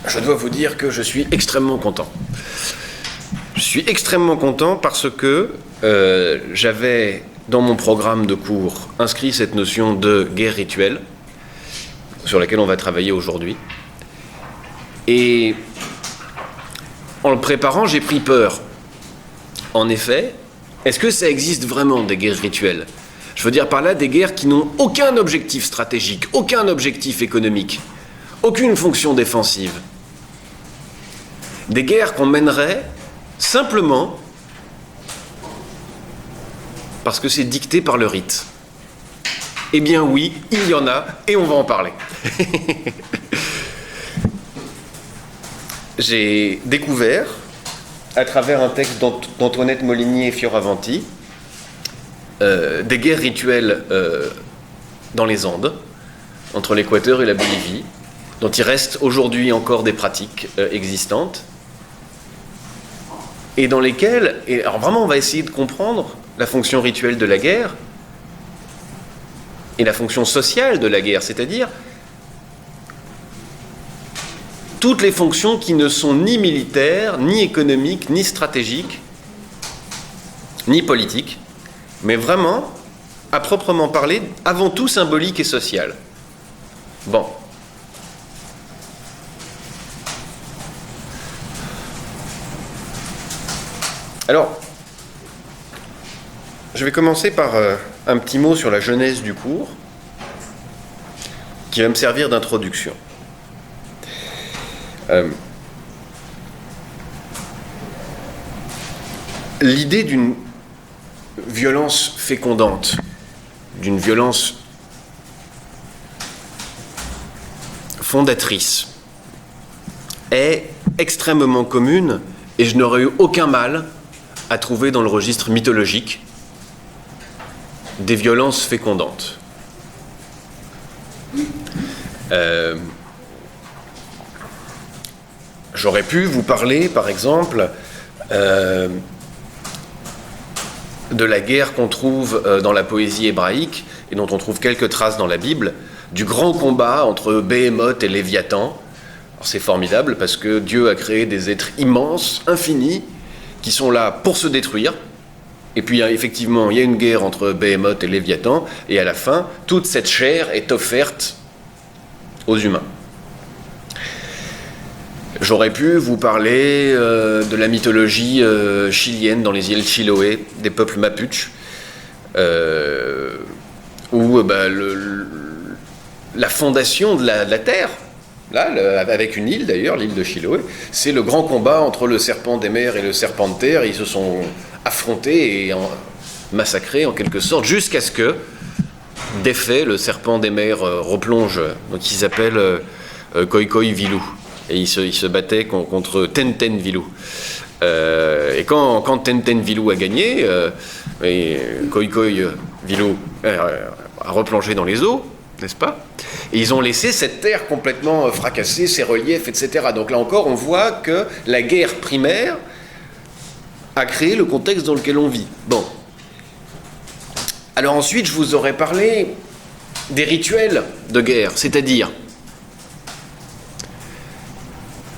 je dois vous dire que je suis extrêmement content. Je suis extrêmement content parce que j'avais, dans mon programme de cours, inscrit cette notion de guerre rituelle, sur laquelle on va travailler aujourd'hui. Et en le préparant, j'ai pris peur. En effet, est-ce que ça existe vraiment des guerres rituelles ? Je veux dire par là des guerres qui n'ont aucun objectif stratégique, aucun objectif économique, aucune fonction défensive. Des guerres qu'on mènerait simplement parce que c'est dicté par le rite. Eh bien oui, il y en a, et on va en parler. J'ai découvert, à travers un texte d'Antoinette Molinier et Fioravanti, des guerres rituelles dans les Andes, entre l'Équateur et la Bolivie, dont il reste aujourd'hui encore des pratiques existantes, et dans lesquelles, et alors vraiment on va essayer de comprendre la fonction rituelle de la guerre, et la fonction sociale de la guerre, c'est-à-dire toutes les fonctions qui ne sont ni militaires, ni économiques, ni stratégiques, ni politiques, mais vraiment, à proprement parler, avant tout symboliques et sociales. Bon. Alors, je vais commencer par un petit mot sur la genèse du cours, qui va me servir d'introduction. L'idée d'une violence fécondante, d'une violence fondatrice, est extrêmement commune, et je n'aurais eu aucun mal à trouver dans le registre mythologique des violences fécondantes. J'aurais pu vous parler, par exemple, de la guerre qu'on trouve dans la poésie hébraïque, et dont on trouve quelques traces dans la Bible, du grand combat entre Béhémoth et Léviathan. Alors c'est formidable parce que Dieu a créé des êtres immenses, infinis, qui sont là pour se détruire. Et puis effectivement, il y a une guerre entre Béhémoth et Léviathan, et à la fin, toute cette chair est offerte aux humains. J'aurais pu vous parler de la mythologie chilienne dans les îles Chiloé, des peuples mapuches, où la fondation de la terre, là, avec une île d'ailleurs, l'île de Chiloé, c'est le grand combat entre le serpent des mers et le serpent de terre. Ils se sont affrontés et massacrés en quelque sorte, jusqu'à ce que, défait, le serpent des mers replonge, donc ils s'appellent Koikoi Vilou. Et il se battait contre Tenten Vilou. Et quand Tenten Vilou a gagné, Koikoi Vilou a replongé dans les eaux, n'est-ce pas ? Et ils ont laissé cette terre complètement fracassée, ses reliefs, etc. Donc là encore, on voit que la guerre primaire a créé le contexte dans lequel on vit. Bon. Alors ensuite, je vous aurais parlé des rituels de guerre, c'est-à-dire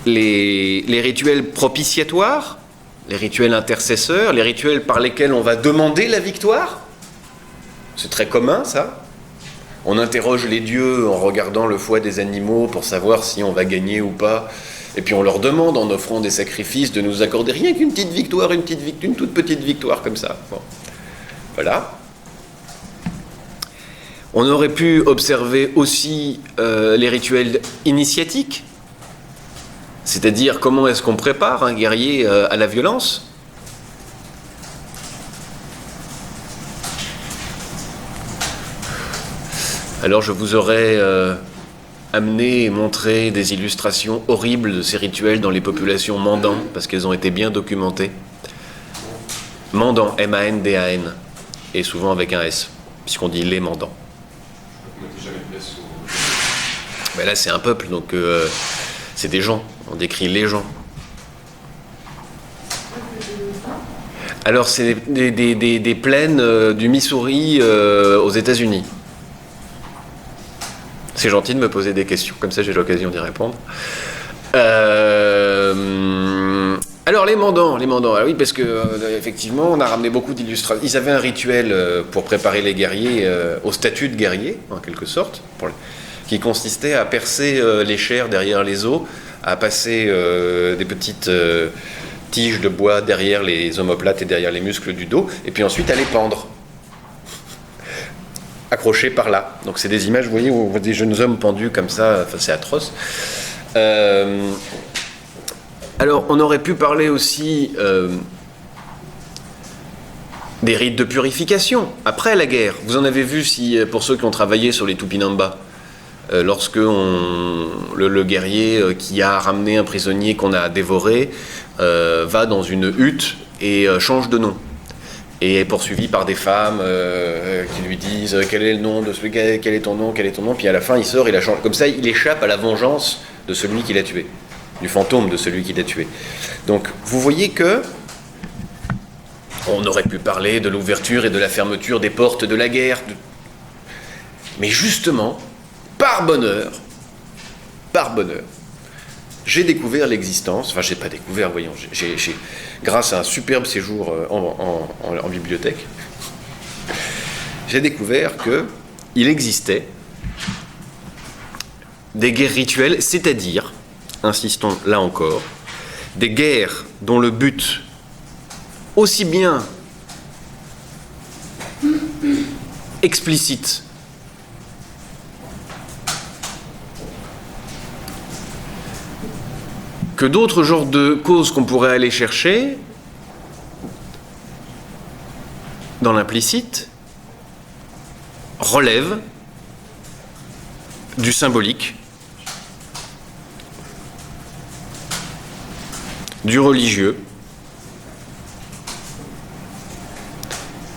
les rituels propitiatoires, les rituels intercesseurs, les rituels par lesquels on va demander la victoire. C'est très commun, ça. On interroge les dieux en regardant le foie des animaux pour savoir si on va gagner ou pas. Et puis on leur demande, en offrant des sacrifices, de nous accorder rien qu'une petite victoire, une toute petite victoire comme ça. Bon. Voilà. On aurait pu observer aussi les rituels initiatiques. C'est-à-dire, comment est-ce qu'on prépare un guerrier à la violence ? Alors, je vous aurais amené et montré des illustrations horribles de ces rituels dans les populations mandans, parce qu'elles ont été bien documentées. Mandans, M-A-N-D-A-N, et souvent avec un S, puisqu'on dit les mandans. Mais là, c'est un peuple, donc c'est des gens. On décrit les gens. Alors, c'est des plaines du Missouri aux États-Unis. C'est gentil de me poser des questions, comme ça j'ai l'occasion d'y répondre. Alors les mandants, ah oui, parce que effectivement, on a ramené beaucoup d'illustrations. Ils avaient un rituel pour préparer les guerriers au statut de guerrier, en quelque sorte, qui consistait à percer les chairs derrière les os, à passer des petites tiges de bois derrière les omoplates et derrière les muscles du dos, et puis ensuite à les pendre, accrochés par là. Donc c'est des images, vous voyez, où on voit des jeunes hommes pendus comme ça, enfin, c'est atroce. Alors, on aurait pu parler aussi des rites de purification après la guerre. Vous en avez vu, si, pour ceux qui ont travaillé sur les Tupinamba, lorsque le guerrier qui a ramené un prisonnier qu'on a dévoré va dans une hutte et change de nom. Et est poursuivi par des femmes qui lui disent quel est le nom de celui, quel est ton nom, puis à la fin il sort, il a changé. Comme ça, il échappe à la vengeance de celui qui l'a tué, du fantôme de celui qui l'a tué. Donc, vous voyez que on aurait pu parler de l'ouverture et de la fermeture des portes de la guerre, mais justement, par bonheur, j'ai découvert l'existence, enfin j'ai pas découvert, voyons, j'ai grâce à un superbe séjour en bibliothèque, j'ai découvert qu'il existait des guerres rituelles, c'est-à-dire, insistons là encore, des guerres dont le but, aussi bien explicite que d'autres genres de causes qu'on pourrait aller chercher dans l'implicite relèvent du symbolique, du religieux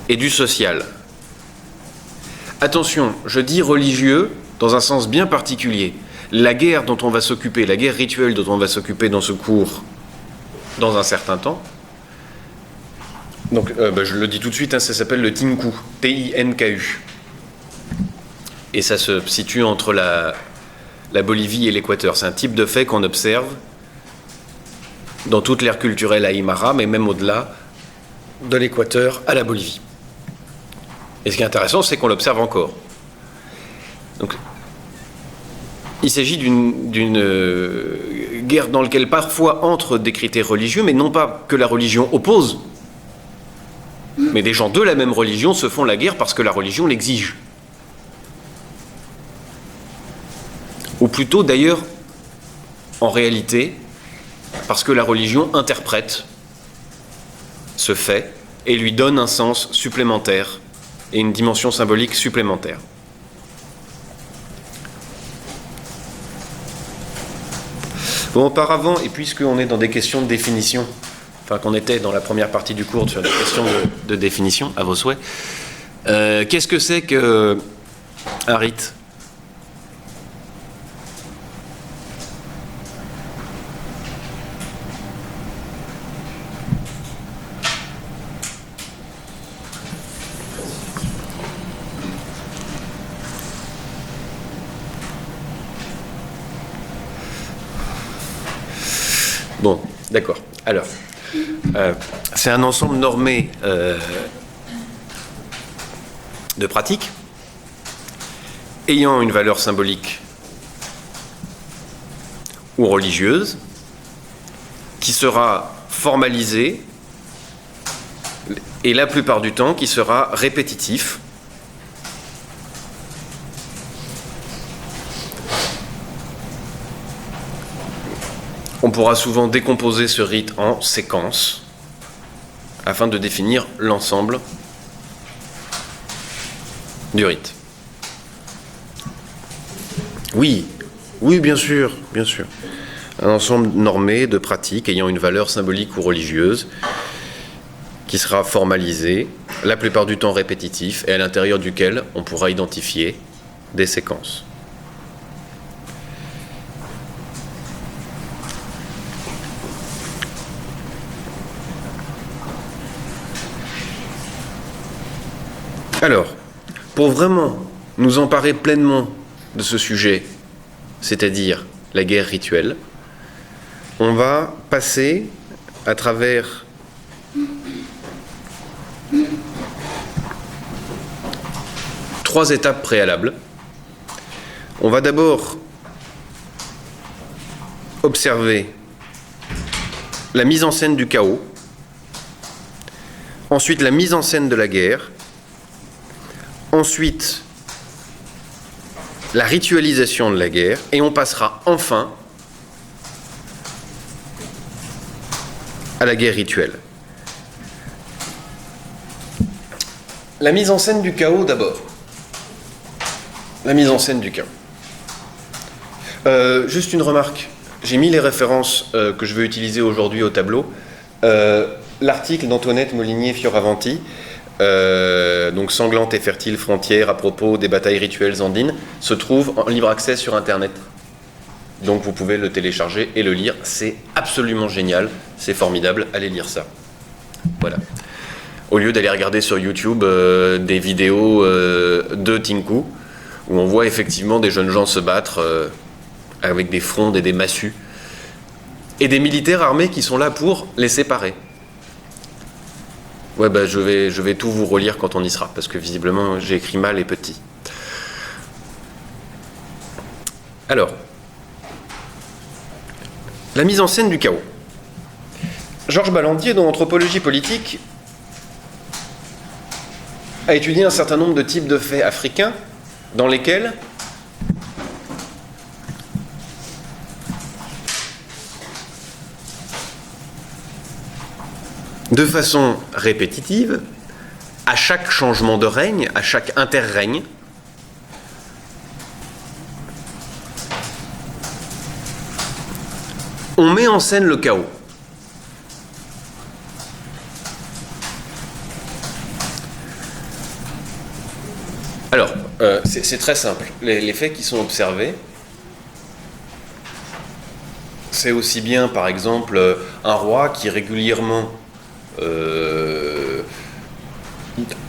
et du social. Attention, je dis religieux dans un sens bien particulier. La guerre dont on va s'occuper, la guerre rituelle dont on va s'occuper dans ce cours dans un certain temps, donc je le dis tout de suite, hein, ça s'appelle le Tinku, T-I-N-K-U. Et ça se situe entre la Bolivie et l'Équateur. C'est un type de fait qu'on observe dans toute l'ère culturelle aymara, mais même au-delà, de l'Équateur à la Bolivie. Et ce qui est intéressant, c'est qu'on l'observe encore. Donc, il s'agit d'une guerre dans laquelle parfois entrent des critères religieux, mais non pas que la religion oppose, mais des gens de la même religion se font la guerre parce que la religion l'exige. Ou plutôt, d'ailleurs, en réalité, parce que la religion interprète ce fait et lui donne un sens supplémentaire et une dimension symbolique supplémentaire. Bon, auparavant, et puisqu'on est dans des questions de définition, enfin qu'on était dans la première partie du cours sur des questions de définition, à vos souhaits, qu'est-ce que c'est qu'un rite ? Bon, d'accord. Alors, c'est un ensemble normé de pratiques ayant une valeur symbolique ou religieuse qui sera formalisée et la plupart du temps qui sera répétitif. On pourra souvent décomposer ce rite en séquences afin de définir l'ensemble du rite. Oui, bien sûr. Un ensemble normé de pratiques ayant une valeur symbolique ou religieuse qui sera formalisé, la plupart du temps répétitif, et à l'intérieur duquel on pourra identifier des séquences. Alors, pour vraiment nous emparer pleinement de ce sujet, c'est-à-dire la guerre rituelle, on va passer à travers trois étapes préalables. On va d'abord observer la mise en scène du chaos, ensuite la mise en scène de la guerre, ensuite la ritualisation de la guerre, et on passera enfin à la guerre rituelle. La mise en scène du chaos d'abord. La mise en scène du chaos. Juste une remarque. J'ai mis les références que je veux utiliser aujourd'hui au tableau. L'article d'Antoinette Molinier-Fioravanti, donc Sanglante et fertile frontière à propos des batailles rituelles andines, se trouve en libre accès sur Internet. Donc vous pouvez le télécharger et le lire. C'est absolument génial, c'est formidable, allez lire ça. Voilà. Au lieu d'aller regarder sur YouTube des vidéos de Tinku, où on voit effectivement des jeunes gens se battre avec des frondes et des massues, et des militaires armés qui sont là pour les séparer. Ouais, bah, je vais tout vous relire quand on y sera, parce que visiblement j'ai écrit mal et petit. Alors, la mise en scène du chaos. Georges Ballandier, dans Anthropologie politique, a étudié un certain nombre de types de faits africains dans lesquels de façon répétitive, à chaque changement de règne, à chaque interrègne, on met en scène le chaos. Alors, c'est très simple. Les faits qui sont observés, c'est aussi bien, par exemple, un roi qui régulièrement,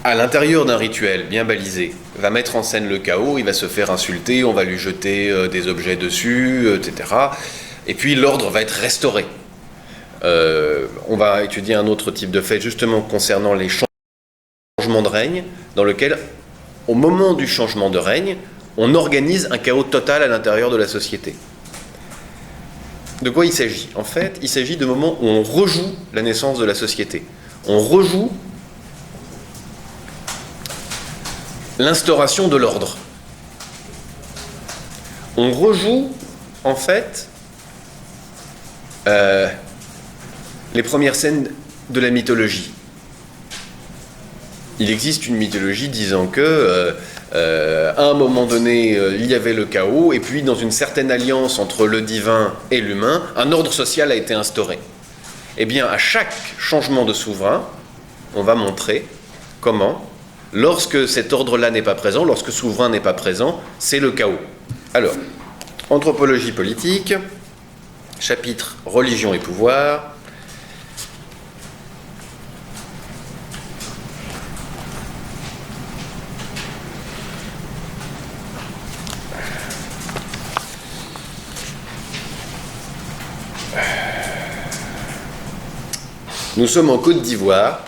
à l'intérieur d'un rituel bien balisé, va mettre en scène le chaos, il va se faire insulter, on va lui jeter des objets dessus, etc. Et puis l'ordre va être restauré. On va étudier un autre type de fait, justement concernant les changements de règne, dans lequel, au moment du changement de règne, on organise un chaos total à l'intérieur de la société. De quoi il s'agit? En fait, il s'agit de moments où on rejoue la naissance de la société. On rejoue l'instauration de l'ordre. On rejoue, en fait, les premières scènes de la mythologie. Il existe une mythologie disant que, à un moment donné, il y avait le chaos, et puis dans une certaine alliance entre le divin et l'humain, un ordre social a été instauré. Eh bien, à chaque changement de souverain, on va montrer comment, lorsque cet ordre-là n'est pas présent, lorsque souverain n'est pas présent, c'est le chaos. Alors, anthropologie politique, chapitre religion et pouvoir. Nous sommes en Côte d'Ivoire,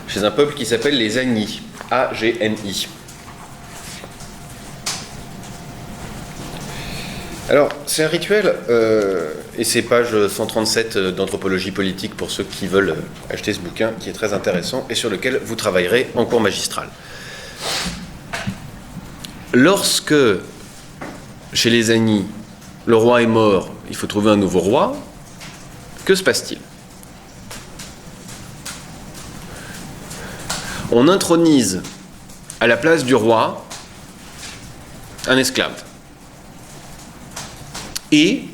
chez un peuple qui s'appelle les Agni, A-G-N-I. Alors, c'est un rituel, et c'est page 137 d'anthropologie politique pour ceux qui veulent acheter ce bouquin, qui est très intéressant, et sur lequel vous travaillerez en cours magistral. Lorsque, chez les Agni, le roi est mort, il faut trouver un nouveau roi, que se passe-t-il? On intronise à la place du roi un esclave. Et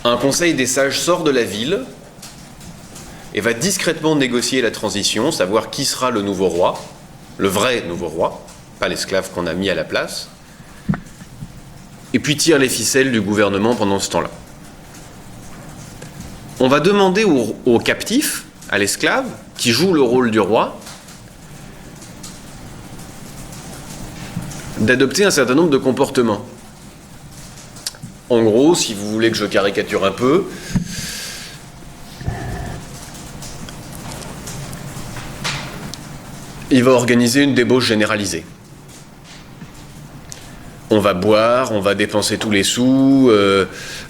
un conseil des sages sort de la ville et va discrètement négocier la transition, savoir qui sera le nouveau roi, le vrai nouveau roi, pas l'esclave qu'on a mis à la place, et puis tire les ficelles du gouvernement pendant ce temps-là. On va demander au captif, à l'esclave, qui joue le rôle du roi, d'adopter un certain nombre de comportements. En gros, si vous voulez que je caricature un peu, il va organiser une débauche généralisée. On va boire, on va dépenser tous les sous,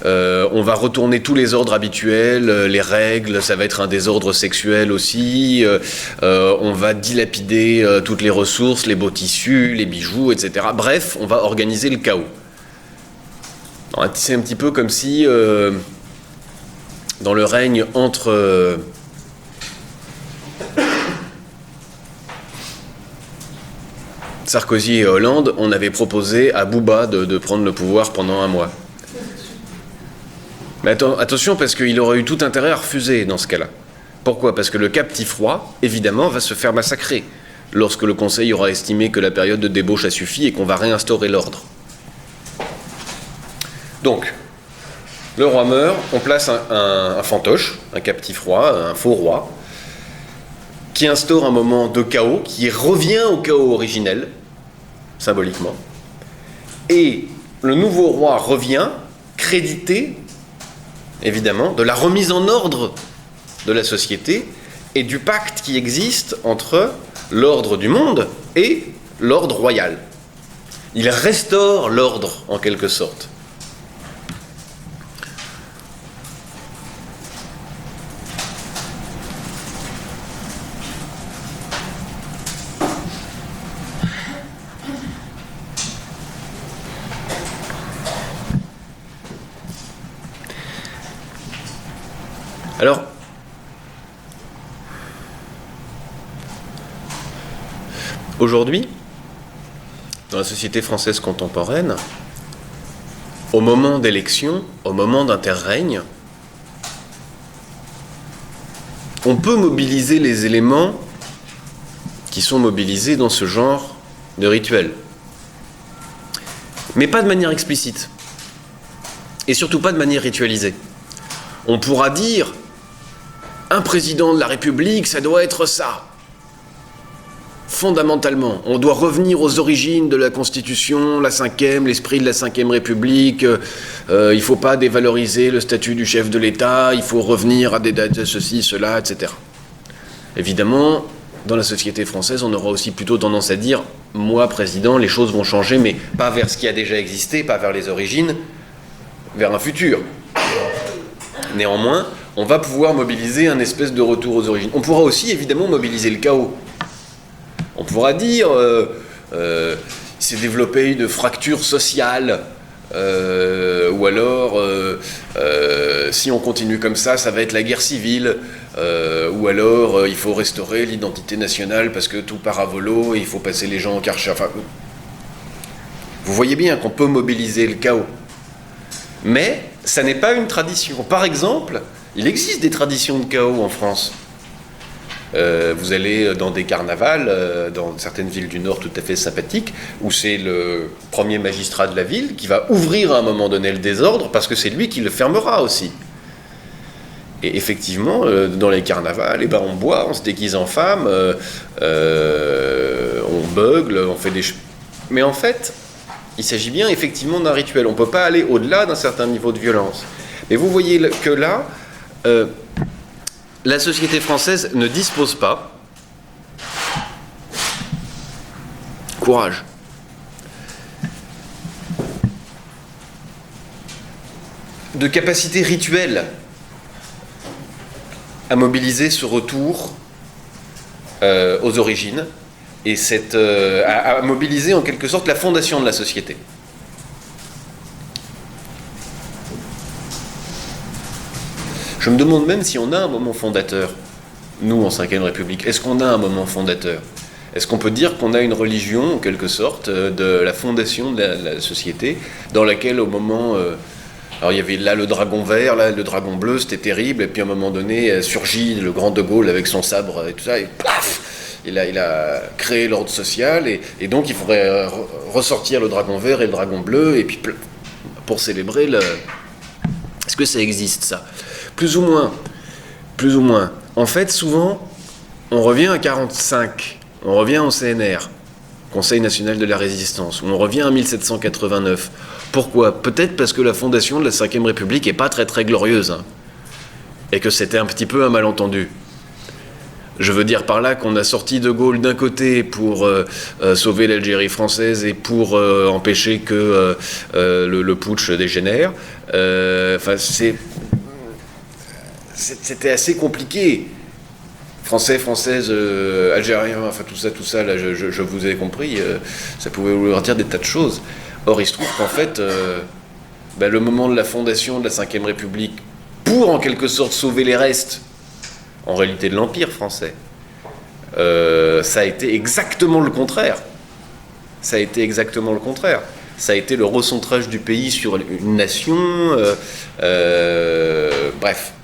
on va retourner tous les ordres habituels, les règles, ça va être un désordre sexuel aussi, on va dilapider toutes les ressources, les beaux tissus, les bijoux, etc. Bref, on va organiser le chaos. C'est un petit peu comme si, dans le règne entre... Sarkozy et Hollande, on avait proposé à Bouba de prendre le pouvoir pendant un mois. Mais attention, parce qu'il aurait eu tout intérêt à refuser dans ce cas-là. Pourquoi ? Parce que le cas petit froid, évidemment, va se faire massacrer lorsque le Conseil aura estimé que la période de débauche a suffi et qu'on va réinstaurer l'ordre. Donc, le roi meurt, on place un fantoche, un cas petit froid, un faux roi, qui instaure un moment de chaos, qui revient au chaos originel, symboliquement, et le nouveau roi revient crédité, évidemment, de la remise en ordre de la société et du pacte qui existe entre l'ordre du monde et l'ordre royal. Il restaure l'ordre, en quelque sorte. Alors, aujourd'hui, dans la société française contemporaine, au moment d'élection, au moment d'interrègne, on peut mobiliser les éléments qui sont mobilisés dans ce genre de rituel. Mais pas de manière explicite. Et surtout pas de manière ritualisée. On pourra dire... Un président de la République, ça doit être ça. Fondamentalement, on doit revenir aux origines de la Constitution, la cinquième, l'esprit de la cinquième République. Il ne faut pas dévaloriser le statut du chef de l'État, il faut revenir à des dates de ceci, cela, etc. Évidemment, dans la société française, on aura aussi plutôt tendance à dire « Moi, président, les choses vont changer, mais pas vers ce qui a déjà existé, pas vers les origines, vers un futur. » Néanmoins, on va pouvoir mobiliser un espèce de retour aux origines. On pourra aussi, évidemment, mobiliser le chaos. On pourra dire il s'est développé une fracture sociale, ou alors, si on continue comme ça va être la guerre civile, ou alors, il faut restaurer l'identité nationale parce que tout part à volo et il faut passer les gens en Karcher. Enfin, vous voyez bien qu'on peut mobiliser le chaos. Mais ça n'est pas une tradition. Par exemple, il existe des traditions de chaos en France. Vous allez dans des carnavals, dans certaines villes du Nord tout à fait sympathiques, où c'est le premier magistrat de la ville qui va ouvrir à un moment donné le désordre, parce que c'est lui qui le fermera aussi. Et effectivement, dans les carnavals, on boit, on se déguise en femme, on beugle, on fait des... Mais en fait, il s'agit bien effectivement d'un rituel. On ne peut pas aller au-delà d'un certain niveau de violence. Mais vous voyez que là, la société française ne dispose pas, courage, de capacité rituelle à mobiliser ce retour aux origines et à mobiliser en quelque sorte la fondation de la société. Je me demande même si on a un moment fondateur, nous en Ve République. Est-ce qu'on a un moment fondateur ? Est-ce qu'on peut dire qu'on a une religion, en quelque sorte, de la fondation de la société, dans laquelle au moment... alors il y avait là le dragon vert, là le dragon bleu, c'était terrible, et puis à un moment donné surgit le grand De Gaulle avec son sabre et tout ça, et paf, il a créé l'ordre social, et donc il faudrait ressortir le dragon vert et le dragon bleu, et puis pour célébrer le... Est-ce que ça existe, ça ? Plus ou moins. Plus ou moins. En fait, souvent, on revient à 45, on revient au CNR. Conseil national de la résistance, où on revient à 1789. Pourquoi? Peut-être parce que la fondation de la Ve République n'est pas très très glorieuse, hein, et que c'était un petit peu un malentendu. Je veux dire par là qu'on a sorti De Gaulle d'un côté pour sauver l'Algérie française et pour empêcher que le putsch dégénère. C'était assez compliqué. Français, Françaises, Algériens, enfin tout ça, là, je vous ai compris, ça pouvait vouloir dire des tas de choses. Or, il se trouve qu'en fait, le moment de la fondation de la Ve République, pour en quelque sorte sauver les restes, en réalité de l'Empire français, ça a été exactement le contraire. Ça a été le recentrage du pays sur une nation, bref.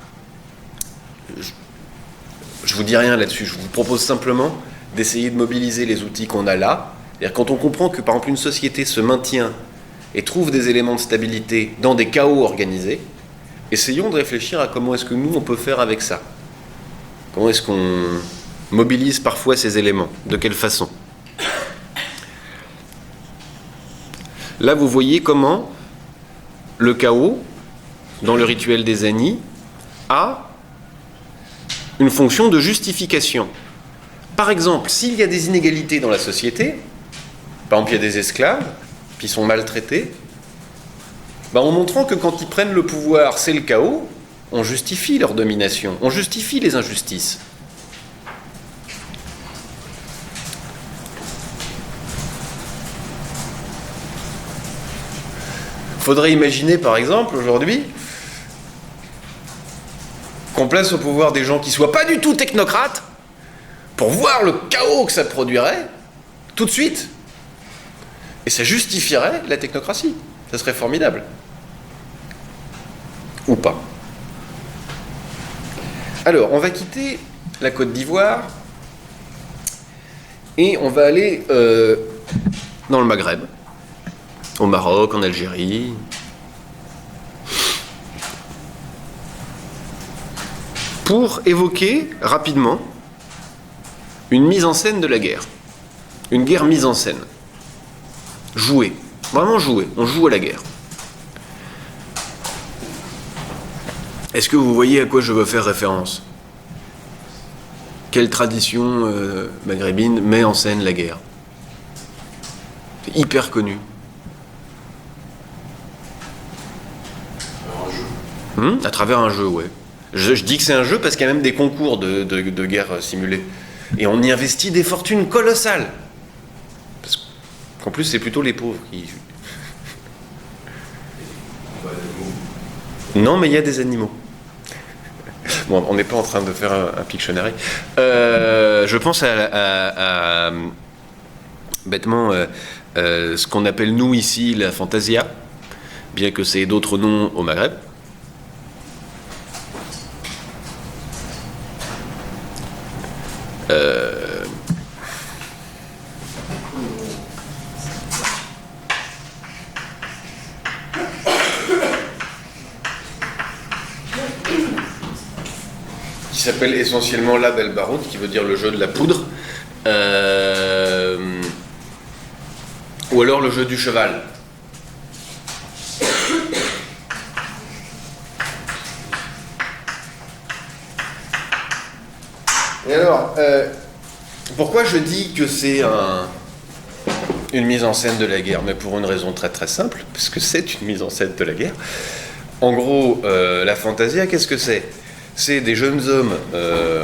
Je vous dis rien là-dessus, je vous propose simplement d'essayer de mobiliser les outils qu'on a là. C'est-à-dire quand on comprend que par exemple une société se maintient et trouve des éléments de stabilité dans des chaos organisés, essayons de réfléchir à comment est-ce que nous on peut faire avec ça. Comment est-ce qu'on mobilise parfois ces éléments? De quelle façon? Là vous voyez comment le chaos, dans le rituel des Ani, a une fonction de justification. Par exemple, s'il y a des inégalités dans la société, par exemple il y a des esclaves, qui sont maltraités, en montrant que quand ils prennent le pouvoir, c'est le chaos, on justifie leur domination, on justifie les injustices. Faudrait imaginer par exemple aujourd'hui qu'on place au pouvoir des gens qui ne soient pas du tout technocrates pour voir le chaos que ça produirait tout de suite. Et ça justifierait la technocratie. Ça serait formidable. Ou pas. Alors, on va quitter la Côte d'Ivoire et on va aller dans le Maghreb, au Maroc, en Algérie. Pour évoquer rapidement une mise en scène de la guerre. Une guerre mise en scène. Jouée. Vraiment jouée. On joue à la guerre. Est-ce que vous voyez à quoi je veux faire référence? Quelle tradition maghrébine met en scène la guerre? C'est hyper connu. À travers un jeu, ouais. Je dis que c'est un jeu parce qu'il y a même des concours de guerre simulée. Et on y investit des fortunes colossales. Parce qu'en plus, c'est plutôt les pauvres qui... Non, mais il y a des animaux. Bon, on n'est pas en train de faire un Pictionary. Je pense à bêtement, ce qu'on appelle nous ici la fantasia, bien que c'est d'autres noms au Maghreb. Qui s'appelle essentiellement la Bel Baroud, qui veut dire le jeu de la poudre, ou alors le jeu du cheval. Et alors, pourquoi je dis que c'est une mise en scène de la guerre? Mais pour une raison très très simple, parce que c'est une mise en scène de la guerre. En gros, la fantasia, qu'est-ce que c'est? C'est des jeunes hommes,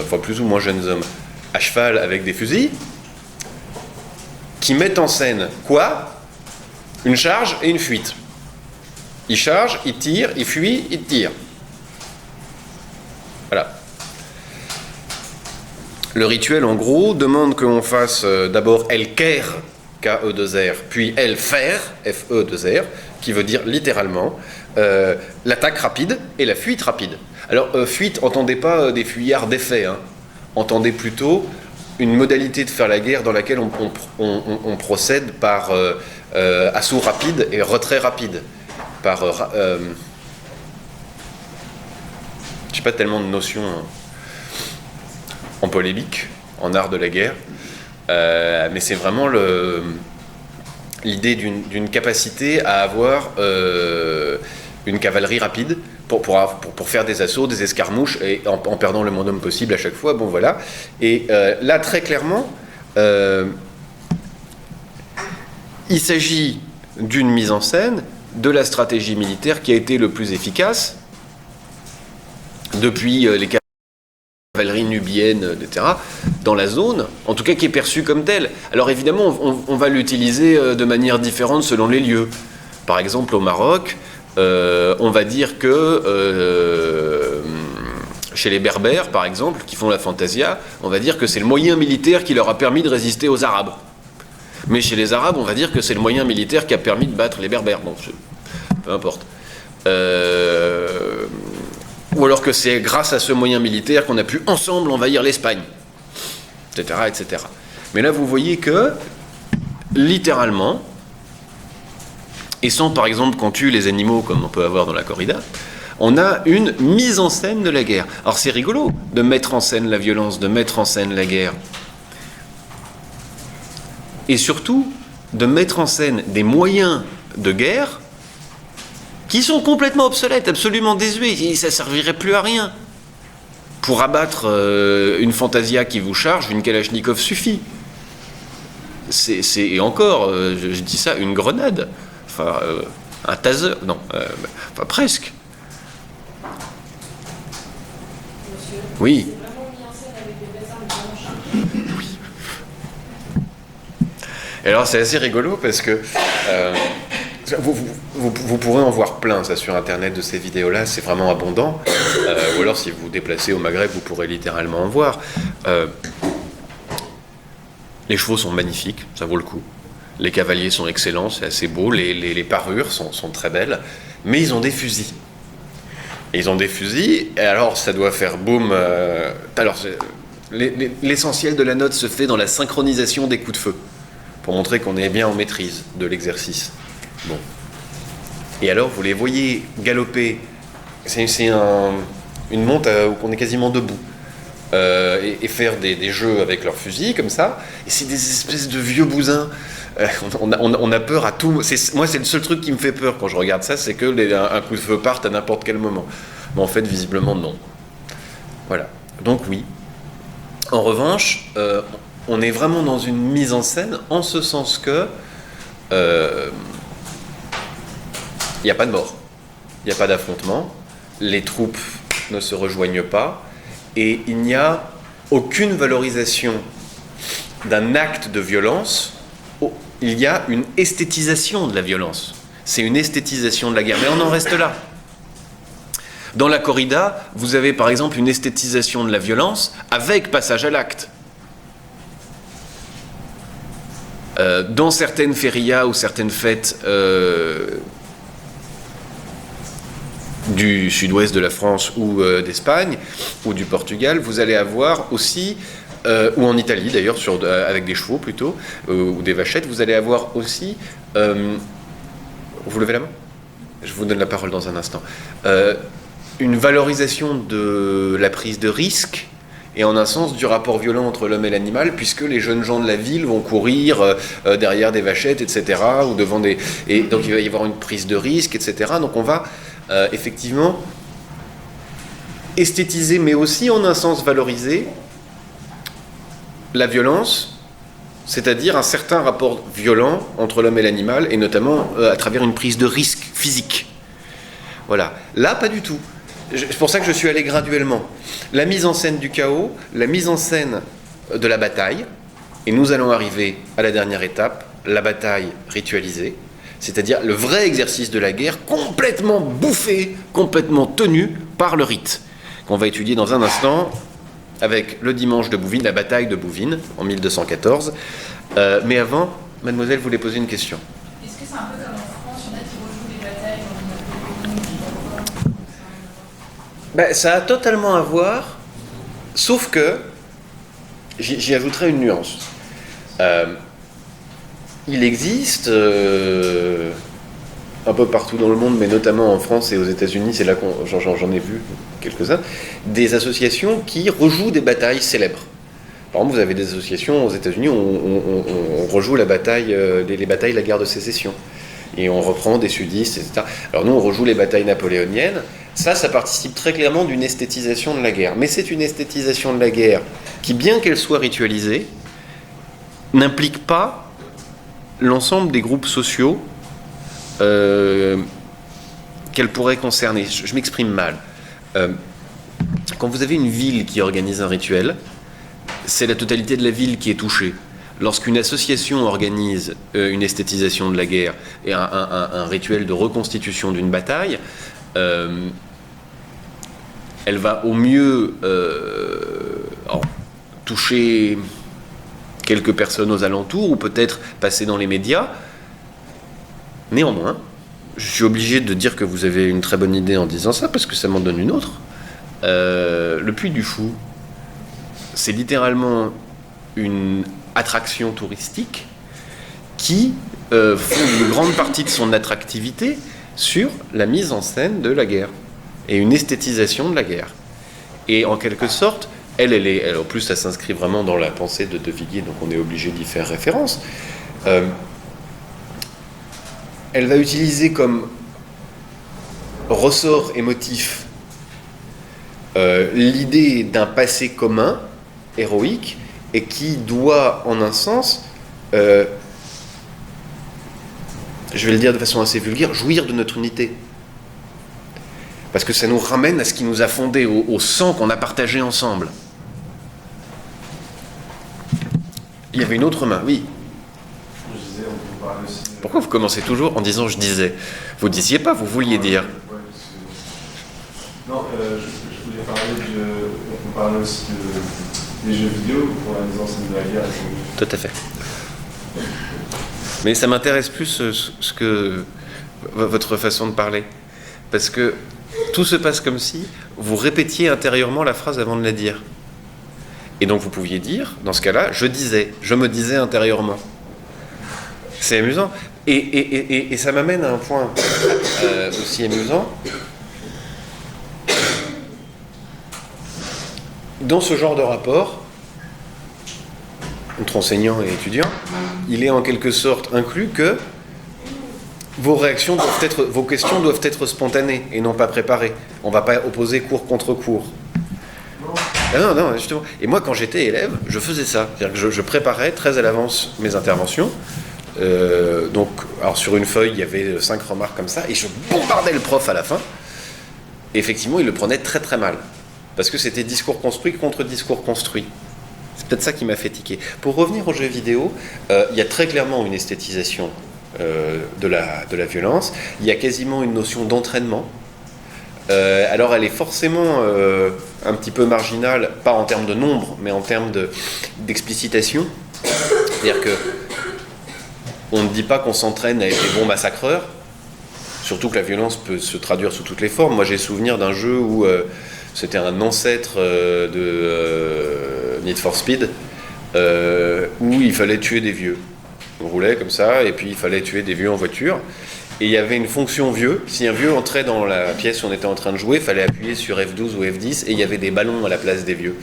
enfin plus ou moins jeunes hommes, à cheval avec des fusils, qui mettent en scène quoi? Une charge et une fuite. Ils chargent, ils tirent, ils fuient, ils tirent. Voilà. Le rituel, en gros, demande qu'on fasse d'abord El Ker, K-E-2-R, puis El Fer, F-E-2-R, qui veut dire littéralement l'attaque rapide et la fuite rapide. Alors, fuite, entendez pas des fuyards d'effet, hein. Entendez plutôt une modalité de faire la guerre dans laquelle on procède par assaut rapide et retrait rapide. Par... je n'ai pas tellement de notions en polémique, en art de la guerre. Mais c'est vraiment l'idée d'une capacité à avoir une cavalerie rapide pour faire des assauts, des escarmouches, et en perdant le moins d'hommes possible à chaque fois. Bon, voilà. Et là, très clairement, il s'agit d'une mise en scène de la stratégie militaire qui a été le plus efficace depuis les cavaleries nubiennes, etc., dans la zone, en tout cas qui est perçue comme telle. Alors évidemment, on va l'utiliser de manière différente selon les lieux. Par exemple, au Maroc, on va dire que chez les Berbères, par exemple, qui font la fantasia, on va dire que c'est le moyen militaire qui leur a permis de résister aux Arabes. Mais chez les Arabes, on va dire que c'est le moyen militaire qui a permis de battre les Berbères. Bon, peu importe. Ou alors que c'est grâce à ce moyen militaire qu'on a pu ensemble envahir l'Espagne, etc., etc. Mais là, vous voyez que, littéralement, et sans, par exemple, qu'on tue les animaux comme on peut avoir dans la corrida, on a une mise en scène de la guerre. Alors c'est rigolo de mettre en scène la violence, de mettre en scène la guerre. Et surtout, de mettre en scène des moyens de guerre qui sont complètement obsolètes, absolument désuets, ça ne servirait plus à rien. Pour abattre une fantasia qui vous charge, une Kalachnikov suffit. Et encore, je dis ça, une grenade. Enfin, un taser, non, enfin presque. Monsieur, Oui. c'est vraiment mis en scène avec des vraies armes blanches. Oui. Et alors c'est assez rigolo parce que vous pourrez en voir plein ça sur internet de ces vidéos-là, c'est vraiment abondant. Ou alors si vous vous déplacez au Maghreb, vous pourrez littéralement en voir. Les chevaux sont magnifiques, ça vaut le coup. Les cavaliers sont excellents, c'est assez beau. Les parures sont très belles. Mais ils ont des fusils. Et ils ont des fusils, et alors ça doit faire boum. Alors, l'essentiel de la note se fait dans la synchronisation des coups de feu, pour montrer qu'on est bien en maîtrise de l'exercice. Bon. Et alors, vous les voyez galoper. C'est une monte où on est quasiment debout. Et faire des jeux avec leurs fusils, comme ça. Et c'est des espèces de vieux bousins. On a peur à tout. Moi, c'est le seul truc qui me fait peur quand je regarde ça, c'est que un coup de feu parte à n'importe quel moment. Mais en fait, visiblement, non. Voilà. Donc oui. En revanche, on est vraiment dans une mise en scène, en ce sens que il n'y a pas de mort, il n'y a pas d'affrontement, les troupes ne se rejoignent pas, et il n'y a aucune valorisation d'un acte de violence. Il y a une esthétisation de la violence. C'est une esthétisation de la guerre. Mais on en reste là. Dans la corrida, vous avez par exemple une esthétisation de la violence avec passage à l'acte. Dans certaines férias ou certaines fêtes du sud-ouest de la France ou d'Espagne ou du Portugal, vous allez avoir aussi... ou en Italie d'ailleurs, avec des chevaux plutôt, ou des vachettes, vous allez avoir aussi... vous levez la main ? Je vous donne la parole dans un instant. Une valorisation de la prise de risque, et en un sens du rapport violent entre l'homme et l'animal, puisque les jeunes gens de la ville vont courir derrière des vachettes, etc., ou devant des... Et donc il va y avoir une prise de risque, etc. Donc on va effectivement esthétiser, mais aussi en un sens valoriser la violence, c'est-à-dire un certain rapport violent entre l'homme et l'animal, et notamment à travers une prise de risque physique. Voilà. Là, pas du tout. C'est pour ça que je suis allé graduellement. La mise en scène du chaos, la mise en scène de la bataille, et nous allons arriver à la dernière étape, la bataille ritualisée, c'est-à-dire le vrai exercice de la guerre, complètement bouffé, complètement tenu par le rite, qu'on va étudier dans un instant, avec le dimanche de Bouvines, la bataille de Bouvines, en 1214. Mais avant, mademoiselle voulait poser une question. Est-ce que c'est un peu comme en France, il y en a qui rejouent des batailles dans Ça a totalement à voir, sauf que, j'y ajouterai une nuance. Il existe, un peu partout dans le monde, mais notamment en France et aux États-Unis, c'est là que j'en ai vu quelques-uns, des associations qui rejouent des batailles célèbres. Par exemple, vous avez des associations aux États-Unis où on rejoue la bataille, les batailles de la guerre de sécession. Et on reprend des sudistes, etc. Alors nous, on rejoue les batailles napoléoniennes. Ça participe très clairement d'une esthétisation de la guerre. Mais c'est une esthétisation de la guerre qui, bien qu'elle soit ritualisée, n'implique pas l'ensemble des groupes sociaux qu'elle pourrait concerner. Je m'exprime mal. Quand vous avez une ville qui organise un rituel, c'est la totalité de la ville qui est touchée. Lorsqu'une association organise une esthétisation de la guerre et un rituel de reconstitution d'une bataille, elle va au mieux toucher quelques personnes aux alentours ou peut-être passer dans les médias. Néanmoins, je suis obligé de dire que vous avez une très bonne idée en disant ça parce que ça m'en donne une autre. Le Puy du Fou, c'est littéralement une attraction touristique qui fonde une grande partie de son attractivité sur la mise en scène de la guerre et une esthétisation de la guerre. Et en quelque sorte, elle en plus, ça s'inscrit vraiment dans la pensée de De Villiers, donc on est obligé d'y faire référence. Elle va utiliser comme ressort émotif l'idée d'un passé commun, héroïque, et qui doit, en un sens, je vais le dire de façon assez vulgaire, jouir de notre unité. Parce que ça nous ramène à ce qui nous a fondés, au sang qu'on a partagé ensemble. Il y avait une autre main, oui. Je disais, on peut parler aussi. Pourquoi vous commencez toujours en disant « je disais » ? Vous ne disiez pas, vous vouliez dire. Non, je voulais parler on peut parler aussi des jeux vidéo pour la mise en scène de la guerre. Tout à fait. Mais ça m'intéresse plus votre façon de parler. Parce que tout se passe comme si vous répétiez intérieurement la phrase avant de la dire. Et donc vous pouviez dire, dans ce cas-là, je me disais intérieurement. C'est amusant. Et ça m'amène à un point aussi amusant. Dans ce genre de rapport, entre enseignant et étudiant, il est en quelque sorte inclus que vos questions doivent être spontanées et non pas préparées. On ne va pas opposer cours contre cours. Non, justement. Et moi, quand j'étais élève, je faisais ça. C'est-à-dire que je préparais très à l'avance mes interventions. Donc, alors sur une feuille, il y avait 5 remarques comme ça, et je bombardais le prof à la fin. Et effectivement, il le prenait très très mal. Parce que c'était discours construit contre discours construit. C'est peut-être ça qui m'a fait tiquer. Pour revenir aux jeux vidéo, il y a très clairement une esthétisation de la violence. Il y a quasiment une notion d'entraînement. Alors elle est forcément un petit peu marginale, pas en termes de nombre, mais en termes d'explicitation. C'est-à-dire que on ne dit pas qu'on s'entraîne à être des bons massacreurs, surtout que la violence peut se traduire sous toutes les formes. Moi j'ai souvenir d'un jeu où c'était un ancêtre de Need for Speed, où il fallait tuer des vieux. On roulait comme ça, et puis il fallait tuer des vieux en voiture. Et il y avait une fonction vieux. Si un vieux entrait dans la pièce où on était en train de jouer, il fallait appuyer sur F12 ou F10, et il y avait des ballons à la place des vieux.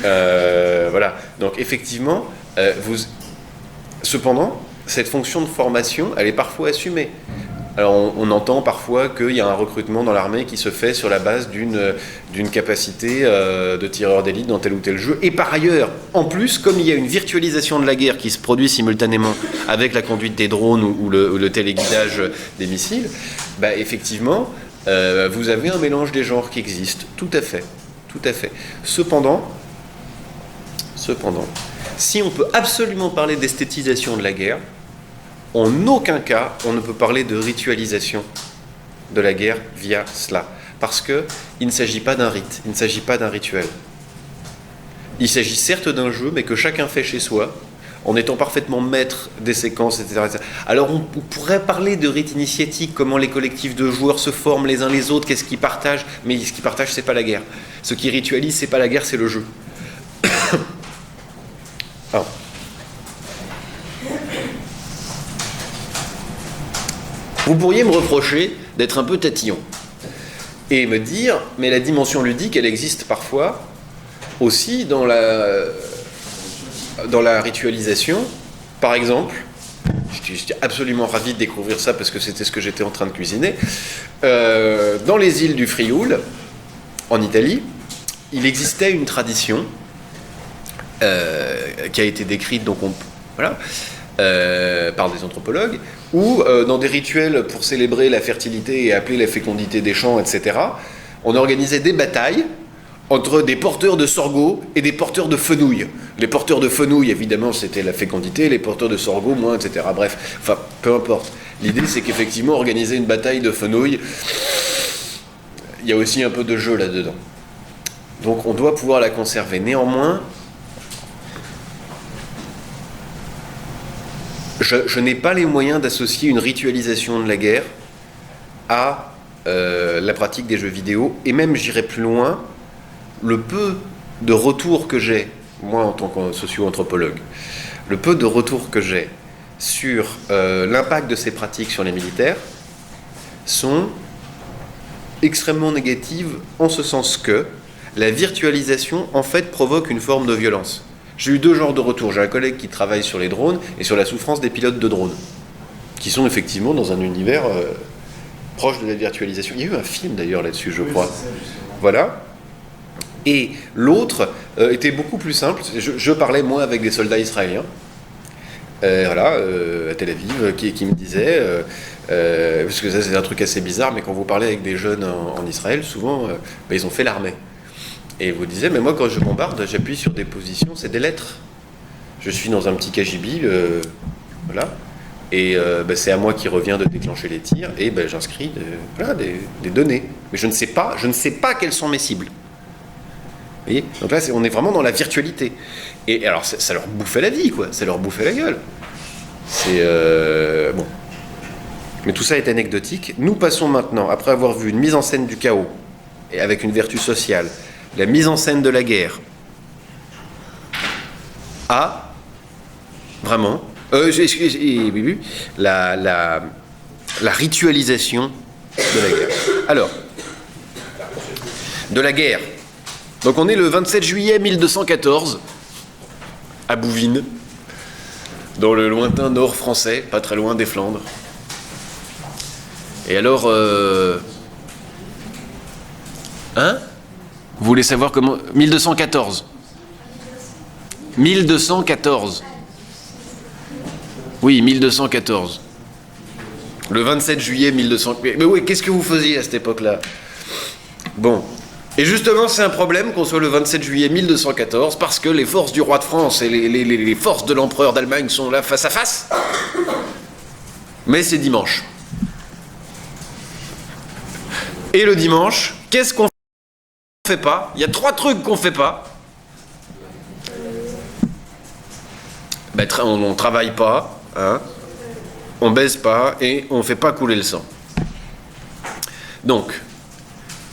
Voilà. Donc effectivement, cependant, cette fonction de formation, elle est parfois assumée. Alors on entend parfois qu'il y a un recrutement dans l'armée qui se fait sur la base d'une capacité de tireur d'élite dans tel ou tel jeu. Et par ailleurs, en plus, comme il y a une virtualisation de la guerre qui se produit simultanément avec la conduite des drones ou le téléguidage des missiles, bah effectivement, vous avez un mélange des genres qui existe. Tout à fait. Tout à fait. Cependant, si on peut absolument parler d'esthétisation de la guerre, en aucun cas, on ne peut parler de ritualisation de la guerre via cela. Parce qu'il ne s'agit pas d'un rite, il ne s'agit pas d'un rituel. Il s'agit certes d'un jeu, mais que chacun fait chez soi, en étant parfaitement maître des séquences, etc. etc. Alors on pourrait parler de rite initiatique, comment les collectifs de joueurs se forment les uns les autres, qu'est-ce qu'ils partagent, mais ce qu'ils partagent, c'est pas la guerre. Ce qui ritualise, c'est pas la guerre, c'est le jeu. Alors. Vous pourriez me reprocher d'être un peu tatillon et me dire, mais la dimension ludique, elle existe parfois aussi dans la ritualisation. Par exemple, j'étais absolument ravi de découvrir ça parce que c'était ce que j'étais en train de cuisiner. Dans les îles du Frioul, en Italie, il existait une tradition qui a été décrite donc par des anthropologues, où dans des rituels pour célébrer la fertilité et appeler la fécondité des champs, etc., on organisait des batailles entre des porteurs de sorgho et des porteurs de fenouil. Les porteurs de fenouil, évidemment, c'était la fécondité, les porteurs de sorgho, moins, etc. Bref, enfin, peu importe. L'idée, c'est qu'effectivement, organiser une bataille de fenouil, il y a aussi un peu de jeu là-dedans. Donc, on doit pouvoir la conserver. Néanmoins, je n'ai pas les moyens d'associer une ritualisation de la guerre à la pratique des jeux vidéo, et même, j'irai plus loin, le peu de retours que j'ai, moi en tant que socio-anthropologue, le peu de retours que j'ai sur l'impact de ces pratiques sur les militaires sont extrêmement négatives, en ce sens que la virtualisation, en fait, provoque une forme de violence. J'ai eu deux genres de retours. J'ai un collègue qui travaille sur les drones et sur la souffrance des pilotes de drones, qui sont effectivement dans un univers proche de la virtualisation. Il y a eu un film d'ailleurs là-dessus, je crois. Voilà. Et l'autre était beaucoup plus simple. Je parlais, moi, avec des soldats israéliens, à Tel Aviv, qui me disaient, parce que ça c'est un truc assez bizarre, mais quand vous parlez avec des jeunes en Israël, souvent, ils ont fait l'armée. Et vous disiez, mais moi quand je bombarde, j'appuie sur des positions, c'est des lettres. Je suis dans un petit KGB, voilà. Et c'est à moi qui revient de déclencher les tirs, et j'inscris des données. Mais je ne sais pas quelles sont mes cibles. Vous voyez ? Donc là, on est vraiment dans la virtualité. Et alors, ça leur bouffait la vie, quoi. Ça leur bouffait la gueule. C'est... bon. Mais tout ça est anecdotique. Nous passons maintenant, après avoir vu une mise en scène du chaos, et avec une vertu sociale, la mise en scène de la guerre, à, vraiment, la ritualisation de la guerre. Alors, de la guerre. Donc on est le 27 juillet 1214, à Bouvines, dans le lointain nord français, pas très loin des Flandres. Et alors... Vous voulez savoir comment... 1214. 1214. Oui, 1214. Le 27 juillet 1200... Mais oui, qu'est-ce que vous faisiez à cette époque-là ? Bon... Et justement, c'est un problème qu'on soit le 27 juillet 1214, parce que les forces du roi de France et les forces de l'empereur d'Allemagne sont là face à face. Mais c'est dimanche. Et le dimanche, qu'est-ce qu'on fait pas ? Il y a 3 trucs qu'on fait pas. On travaille pas, hein, on baise pas et on fait pas couler le sang. Donc...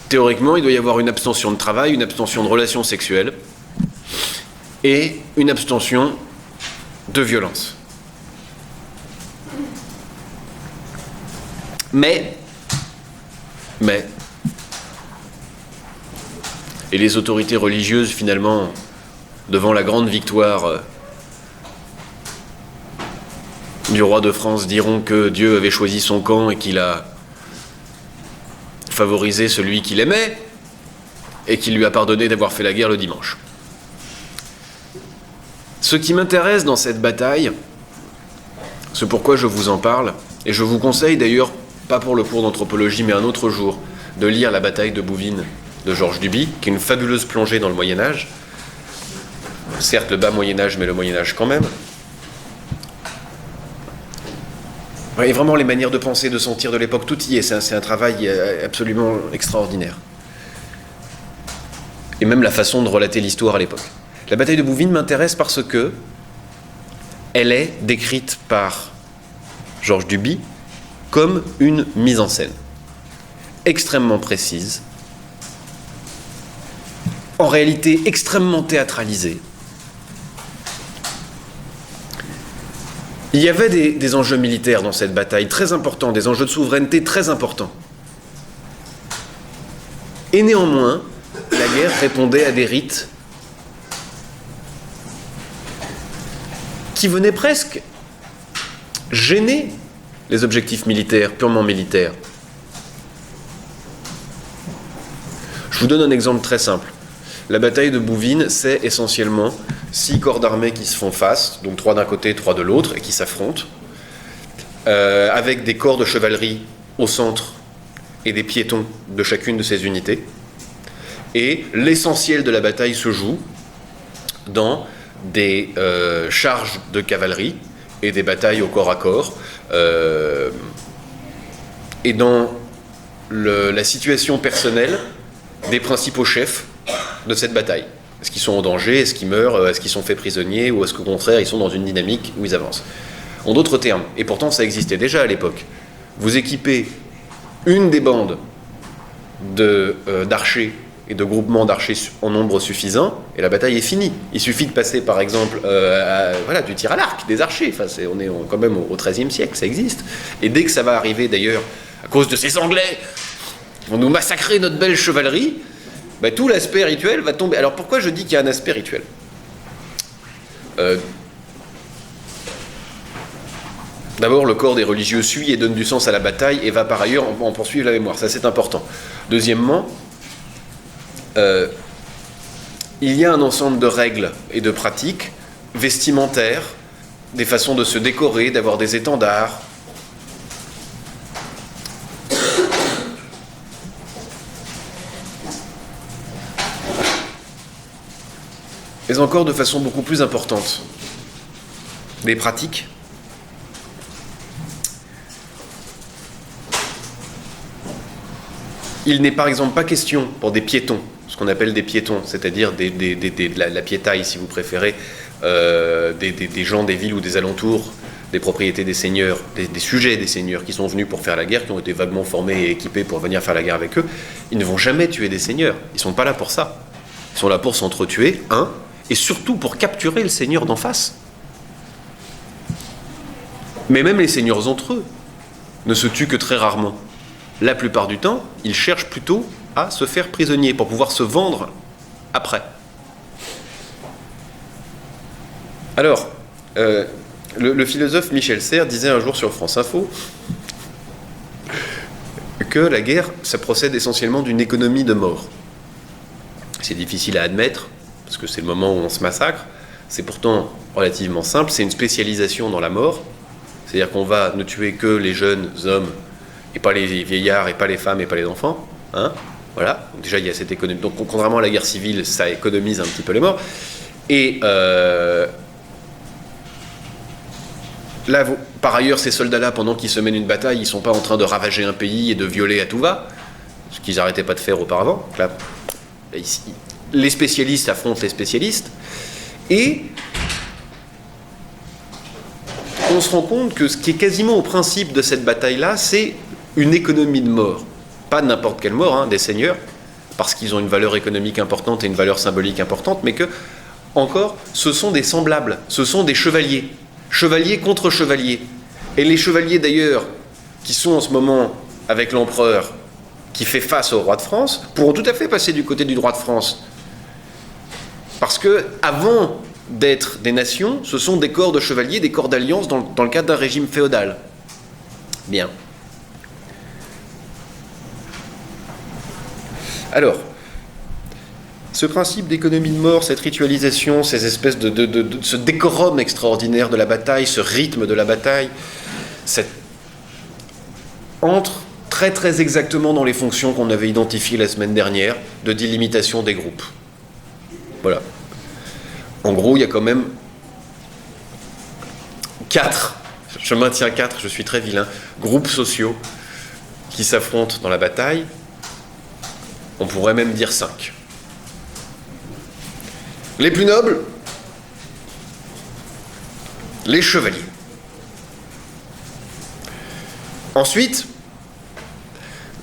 Théoriquement, il doit y avoir une abstention de travail, une abstention de relations sexuelles et une abstention de violence. Mais, et les autorités religieuses, finalement, devant la grande victoire du roi de France, diront que Dieu avait choisi son camp et qu'il a favoriser celui qu'il aimait et qui lui a pardonné d'avoir fait la guerre le dimanche. Ce qui m'intéresse dans cette bataille, c'est pourquoi je vous en parle, et je vous conseille d'ailleurs, pas pour le cours d'anthropologie, mais un autre jour, de lire La bataille de Bouvines de Georges Duby, qui est une fabuleuse plongée dans le Moyen-Âge. Certes, le bas Moyen-Âge, mais le Moyen-Âge quand même. Et vraiment les manières de penser, de sentir de l'époque, tout y est. C'est un travail absolument extraordinaire. Et même la façon de relater l'histoire à l'époque. La bataille de Bouvines m'intéresse parce que elle est décrite par Georges Duby comme une mise en scène extrêmement précise, en réalité extrêmement théâtralisée. Il y avait des enjeux militaires dans cette bataille très importants, des enjeux de souveraineté très importants. Et néanmoins, la guerre répondait à des rites qui venait presque gêner les objectifs militaires, purement militaires. Je vous donne un exemple très simple. La bataille de Bouvines, c'est essentiellement 6 corps d'armée qui se font face, donc 3 d'un côté, 3 de l'autre, et qui s'affrontent, avec des corps de chevalerie au centre et des piétons de chacune de ces unités. Et l'essentiel de la bataille se joue dans des charges de cavalerie et des batailles au corps à corps, et dans la situation personnelle des principaux chefs de cette bataille. Est-ce qu'ils sont en danger? Est-ce qu'ils meurent? Est-ce qu'ils sont faits prisonniers? Ou est-ce qu'au contraire, ils sont dans une dynamique où ils avancent? En d'autres termes, et pourtant ça existait déjà à l'époque, vous équipez une des bandes d'archers et de groupements d'archers en nombre suffisant, et la bataille est finie. Il suffit de passer, par exemple, du tir à l'arc, des archers. Enfin, on est quand même au XIIIe siècle, ça existe. Et dès que ça va arriver, d'ailleurs, à cause de ces Anglais qui vont nous massacrer notre belle chevalerie, tout l'aspect rituel va tomber. Alors pourquoi je dis qu'il y a un aspect rituel? D'abord, le corps des religieux suit et donne du sens à la bataille et va par ailleurs en poursuivre la mémoire. Ça, c'est important. Deuxièmement, il y a un ensemble de règles et de pratiques vestimentaires, des façons de se décorer, d'avoir des étendards. Mais encore de façon beaucoup plus importante, des pratiques il n'est par exemple pas question pour des piétons, ce qu'on appelle des piétons, c'est-à-dire la piétaille si vous préférez, des gens des villes ou des alentours, des propriétés des seigneurs, des sujets des seigneurs qui sont venus pour faire la guerre, qui ont été vaguement formés et équipés pour venir faire la guerre avec eux, ils ne vont jamais tuer des seigneurs, ils ne sont pas là pour ça. Ils sont là pour s'entretuer, et surtout pour capturer le seigneur d'en face. Mais même les seigneurs entre eux ne se tuent que très rarement. La plupart du temps, ils cherchent plutôt à se faire prisonnier pour pouvoir se vendre après. Alors, le philosophe Michel Serres disait un jour sur France Info que la guerre, ça procède essentiellement d'une économie de mort. C'est difficile à admettre, parce que c'est le moment où on se massacre. C'est pourtant relativement simple, c'est une spécialisation dans la mort. C'est-à-dire qu'on va ne tuer que les jeunes hommes, et pas les vieillards, et pas les femmes, et pas les enfants. Voilà. Donc déjà, il y a cette économie. Donc, contrairement à la guerre civile, ça économise un petit peu les morts. Et là, par ailleurs, ces soldats-là, pendant qu'ils se mènent une bataille, ils ne sont pas en train de ravager un pays et de violer à tout va, ce qu'ils n'arrêtaient pas de faire auparavant. Là, ici, les spécialistes affrontent les spécialistes. Et on se rend compte que ce qui est quasiment au principe de cette bataille-là, c'est une économie de mort. Pas n'importe quelle mort, des seigneurs, parce qu'ils ont une valeur économique importante et une valeur symbolique importante, mais que, encore, ce sont des semblables, ce sont des chevaliers. Chevaliers contre chevaliers. Et les chevaliers, d'ailleurs, qui sont en ce moment avec l'empereur, qui fait face au roi de France, pourront tout à fait passer du côté du roi de France. Parce que, avant d'être des nations, ce sont des corps de chevaliers, des corps d'alliance dans le cadre d'un régime féodal. Bien. Alors, ce principe d'économie de mort, cette ritualisation, ces espèces de ce décorum extraordinaire de la bataille, ce rythme de la bataille, entre très très exactement dans les fonctions qu'on avait identifiées la semaine dernière de délimitation des groupes. Voilà. En gros, il y a quand même 4, je maintiens 4, je suis très vilain, groupes sociaux qui s'affrontent dans la bataille. On pourrait même dire 5. Les plus nobles, les chevaliers. Ensuite,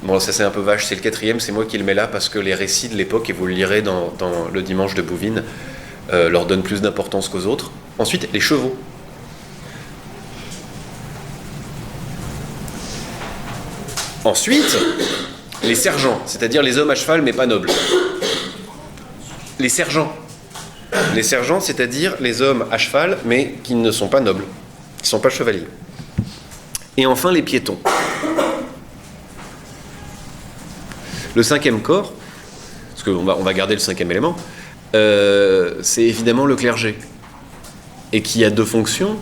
bon, ça c'est un peu vache, c'est le 4e, c'est moi qui le mets là parce que les récits de l'époque, et vous le lirez dans le dimanche de Bouvines, leur donnent plus d'importance qu'aux autres. Ensuite, les chevaux. Ensuite, les sergents, c'est-à-dire les hommes à cheval mais pas nobles. Les sergents, Les sergents, c'est-à-dire les hommes à cheval, mais qui ne sont pas nobles, qui ne sont pas chevaliers. Et enfin, les piétons. Le 5e corps, parce qu'on va garder le 5e élément, c'est évidemment le clergé, et qui a 2 fonctions.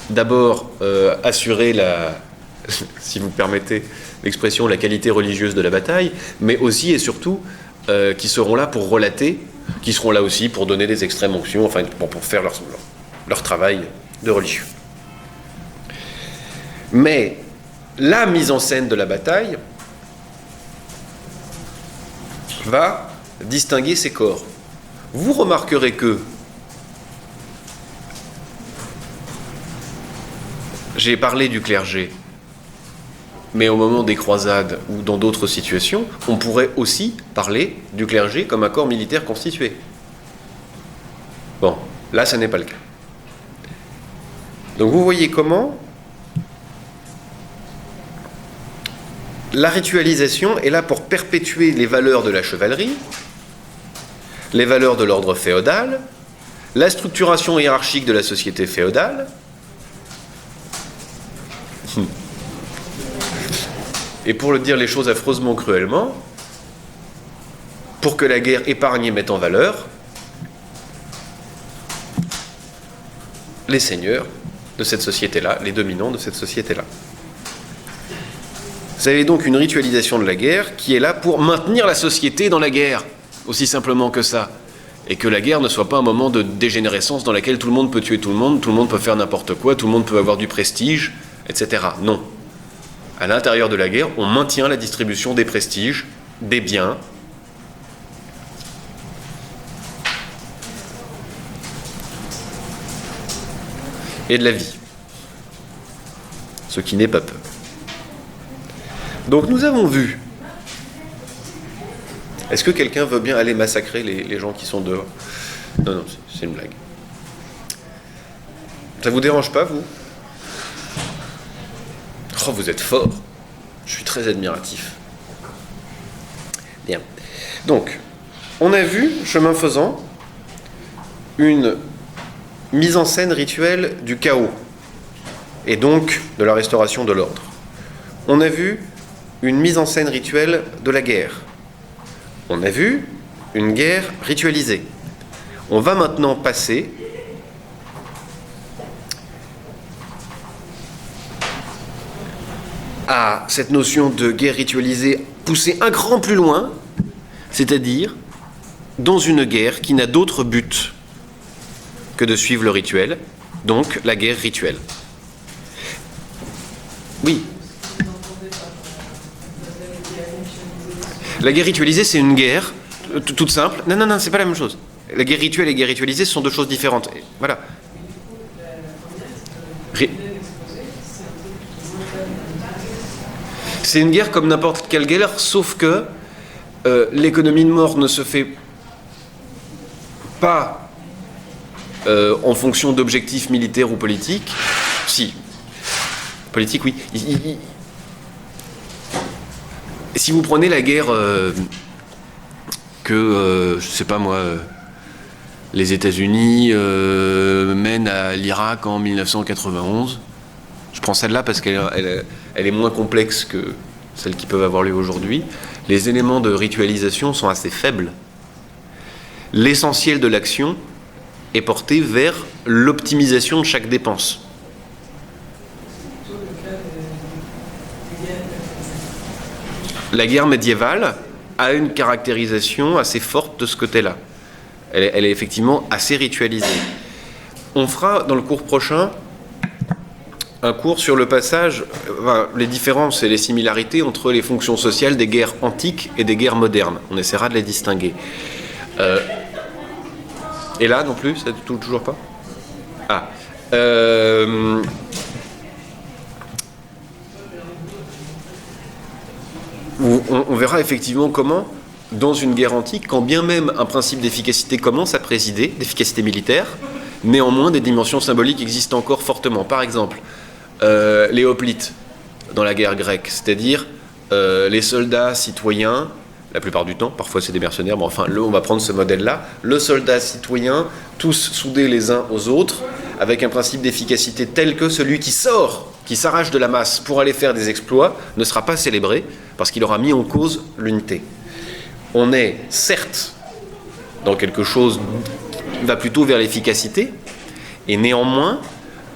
D'abord, assurer si vous permettez l'expression, la qualité religieuse de la bataille, mais aussi et surtout qui seront là pour relater, qui seront là aussi pour donner des extrêmes onctions, enfin pour faire leur travail de religieux. Mais la mise en scène de la bataille va distinguer ces corps. Vous remarquerez que j'ai parlé du clergé, mais au moment des croisades ou dans d'autres situations, on pourrait aussi parler du clergé comme un corps militaire constitué. Bon, là, ça n'est pas le cas. Donc vous voyez comment la ritualisation est là pour perpétuer les valeurs de la chevalerie, les valeurs de l'ordre féodal, la structuration hiérarchique de la société féodale, et pour le dire les choses affreusement cruellement, pour que la guerre épargne et mette en valeur les seigneurs de cette société-là, les dominants de cette société-là. Vous avez donc une ritualisation de la guerre qui est là pour maintenir la société dans la guerre, aussi simplement que ça. Et que la guerre ne soit pas un moment de dégénérescence dans lequel tout le monde peut tuer tout le monde peut faire n'importe quoi, tout le monde peut avoir du prestige, etc. Non. À l'intérieur de la guerre, on maintient la distribution des prestiges, des biens, et de la vie. Ce qui n'est pas peu. Donc nous avons vu. Est-ce que quelqu'un veut bien aller massacrer les gens qui sont dehors ? Non, c'est une blague. Ça vous dérange pas, vous ? Oh, vous êtes fort. Je suis très admiratif. Bien. Donc, on a vu, chemin faisant, une mise en scène rituelle du chaos, et donc de la restauration de l'ordre. On a vu une mise en scène rituelle de la guerre. On a vu une guerre ritualisée. On va maintenant passer à cette notion de guerre ritualisée poussée un cran plus loin, c'est-à-dire dans une guerre qui n'a d'autre but que de suivre le rituel, donc la guerre rituelle. Oui. La guerre ritualisée, c'est une guerre toute simple. Non, c'est pas la même chose. La guerre rituelle et guerre ritualisée, ce sont 2 choses différentes. Et voilà. C'est une guerre comme n'importe quelle guerre, sauf que l'économie de mort ne se fait pas en fonction d'objectifs militaires ou politiques. Si. Politique, oui. Si vous prenez la guerre que, je sais pas moi, les États-Unis mènent à l'Irak en 1991, je prends celle-là parce qu'elle est moins complexe que celles qui peuvent avoir lieu aujourd'hui. Les éléments de ritualisation sont assez faibles. L'essentiel de l'action est porté vers l'optimisation de chaque dépense. La guerre médiévale a une caractérisation assez forte de ce côté-là. Elle est effectivement assez ritualisée. On fera dans le cours prochain un cours sur le passage, les différences et les similarités entre les fonctions sociales des guerres antiques et des guerres modernes. On essaiera de les distinguer. Et là non plus, ça toujours pas ? Ah. On verra effectivement comment, dans une guerre antique, quand bien même un principe d'efficacité commence à présider, d'efficacité militaire, néanmoins des dimensions symboliques existent encore fortement. Par exemple, les hoplites dans la guerre grecque, c'est-à-dire les soldats citoyens, la plupart du temps, parfois c'est des mercenaires, mais enfin on va prendre ce modèle-là, le soldat citoyen tous soudés les uns aux autres, avec un principe d'efficacité tel que celui qui sort, qui s'arrache de la masse pour aller faire des exploits, ne sera pas célébré, parce qu'il aura mis en cause l'unité. On est, certes, dans quelque chose qui va plutôt vers l'efficacité, et néanmoins,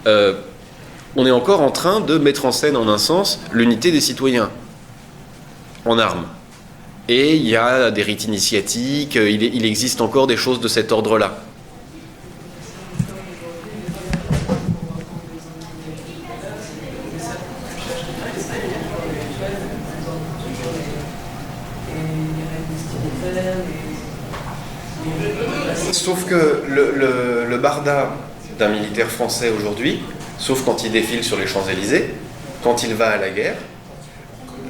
on est encore en train de mettre en scène, en un sens, l'unité des citoyens, en armes. Et il y a des rites initiatiques, il existe encore des choses de cet ordre-là. Sauf que le barda d'un militaire français aujourd'hui, sauf quand il défile sur les Champs-Élysées, quand il va à la guerre,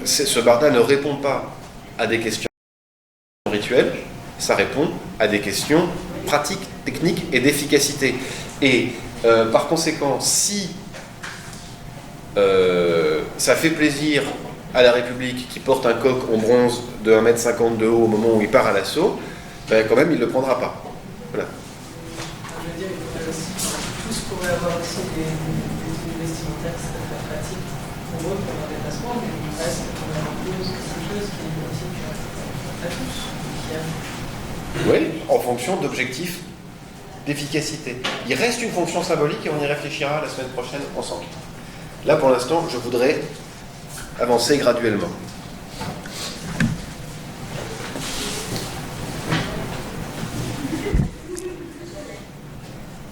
ce barda ne répond pas à des questions rituelles, ça répond à des questions pratiques, techniques et d'efficacité. Et par conséquent, si ça fait plaisir à la République qui porte un coq en bronze de 1,50 m de haut au moment où il part à l'assaut, ben quand même il ne le prendra pas. Voilà. Je veux dire, tous pourraient avoir aussi des vestimentaires qui seraient très pratiques pour eux, pour leur déplacement, mais il reste qu'on impose quelque chose qui est identique à tous. Oui, en fonction d'objectifs d'efficacité. Il reste une fonction symbolique et on y réfléchira la semaine prochaine ensemble. Là, pour l'instant, je voudrais avancer graduellement.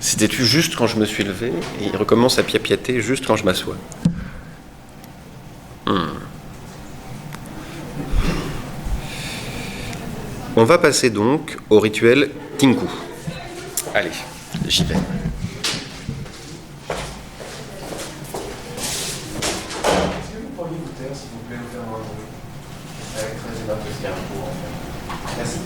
C'était-tu juste quand je me suis levé et il recommence à piapiater juste quand je m'assois. On va passer donc au rituel Tinku. Allez, j'y vais. Est-ce que vous pourriez vous taire, s'il vous plaît, ou faire un bruit avec très énorme parce qu'il y a un pot en fait. Merci.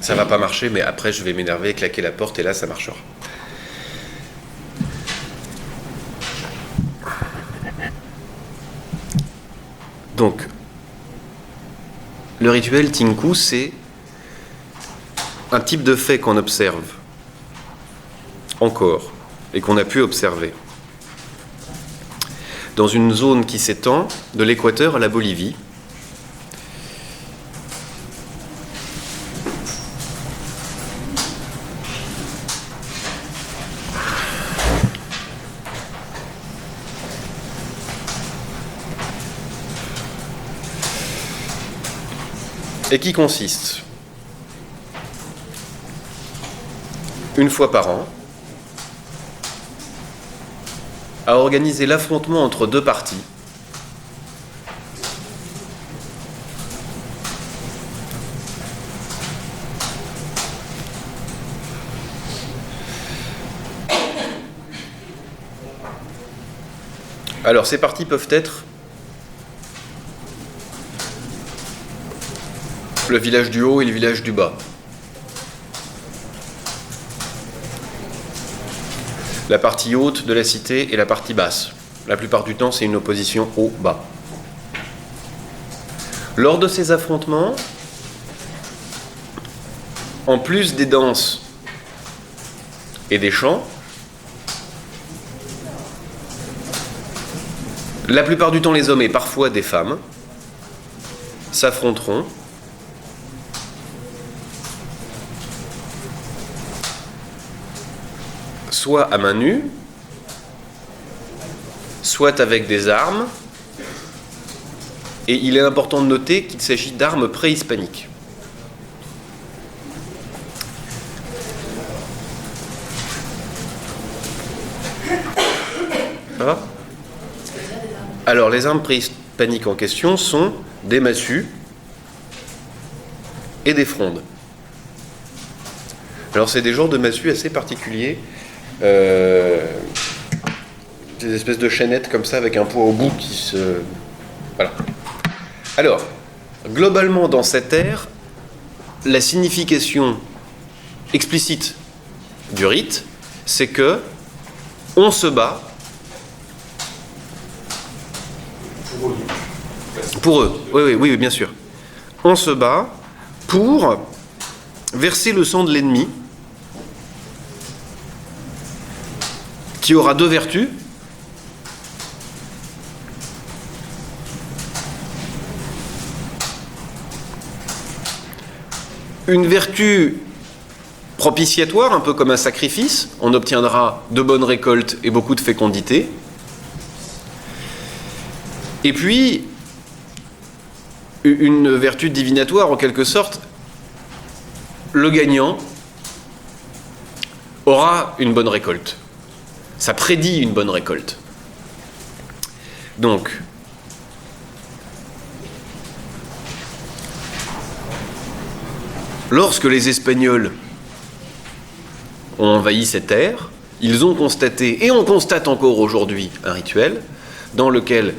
Ça va pas marcher, mais après je vais m'énerver, claquer la porte et là ça marchera. Donc, le rituel Tinku, c'est un type de fait qu'on observe encore et qu'on a pu observer dans une zone qui s'étend de l'Équateur à la Bolivie. Et qui consiste, une fois par an, à organiser l'affrontement entre deux parties Alors, ces parties peuvent être le village du haut et le village du bas. La partie haute de la cité et la partie basse. La plupart du temps, c'est une opposition haut-bas. Lors de ces affrontements, en plus des danses et des chants, la plupart du temps les hommes et parfois des femmes s'affronteront soit à main nue, soit avec des armes, et il est important de noter qu'il s'agit d'armes préhispaniques. Ça va ? Alors, les armes préhispaniques en question sont des massues et des frondes. Alors, c'est des genres de massues assez particuliers. Des espèces de chaînettes comme ça avec un poids au bout qui se... Voilà. Alors, globalement dans cette ère, la signification explicite du rite, c'est que on se bat Pour eux, oui, bien sûr. On se bat pour verser le sang de l'ennemi, qui aura deux vertus. Une vertu propitiatoire, un peu comme un sacrifice, on obtiendra de bonnes récoltes et beaucoup de fécondité. Et puis, une vertu divinatoire, en quelque sorte, le gagnant aura une bonne récolte. Ça prédit une bonne récolte. Donc, lorsque les Espagnols ont envahi cette terre, ils ont constaté, et on constate encore aujourd'hui, un rituel dans lequel,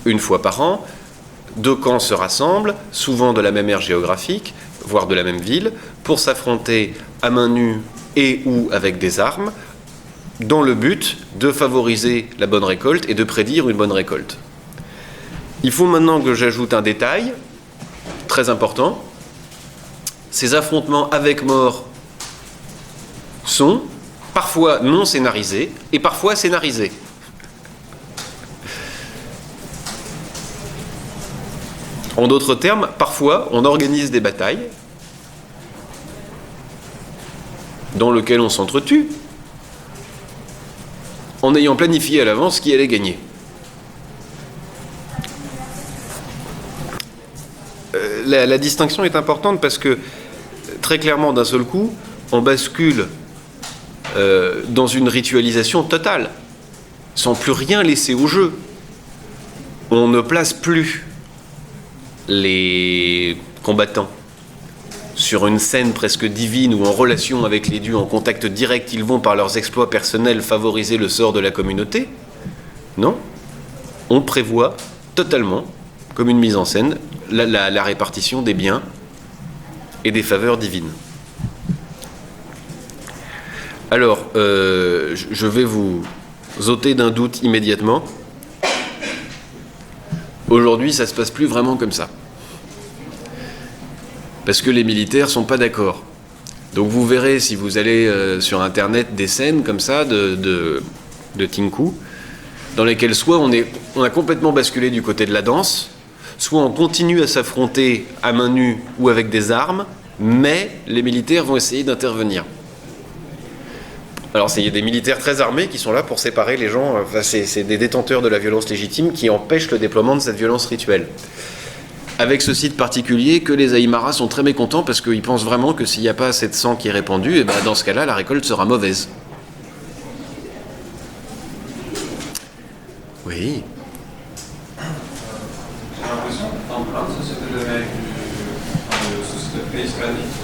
une fois par an, deux camps se rassemblent, souvent de la même aire géographique, voire de la même ville, pour s'affronter à main nue et ou avec des armes, dans le but de favoriser la bonne récolte et de prédire une bonne récolte. Il faut maintenant que j'ajoute un détail très important. Ces affrontements avec mort sont parfois non scénarisés et parfois scénarisés. En d'autres termes, parfois on organise des batailles dans lesquelles on s'entretue en ayant planifié à l'avance qui allait gagner. La distinction est importante parce que très clairement, d'un seul coup, on bascule dans une ritualisation totale, sans plus rien laisser au jeu. On ne place plus les combattants sur une scène presque divine ou en relation avec les dieux, en contact direct, ils vont par leurs exploits personnels favoriser le sort de la communauté. Non, on prévoit totalement, comme une mise en scène, la répartition des biens et des faveurs divines. Alors, je vais vous ôter d'un doute immédiatement. Aujourd'hui, ça ne se passe plus vraiment comme ça. Parce que les militaires ne sont pas d'accord. Donc vous verrez, si vous allez sur Internet, des scènes comme ça de Tinku, dans lesquelles soit on a complètement basculé du côté de la danse, soit on continue à s'affronter à main nue ou avec des armes, mais les militaires vont essayer d'intervenir. Alors il y a des militaires très armés qui sont là pour séparer les gens, enfin, c'est des détenteurs de la violence légitime qui empêchent le déploiement de cette violence rituelle. Avec ce site particulier que les Aymara sont très mécontents parce qu'ils pensent vraiment que s'il n'y a pas assez de sang qui est répandu, et ben dans ce cas-là, la récolte sera mauvaise. Oui. J'ai l'impression que dans plein de sociétés d'Amérique de sociétés préhispaniques,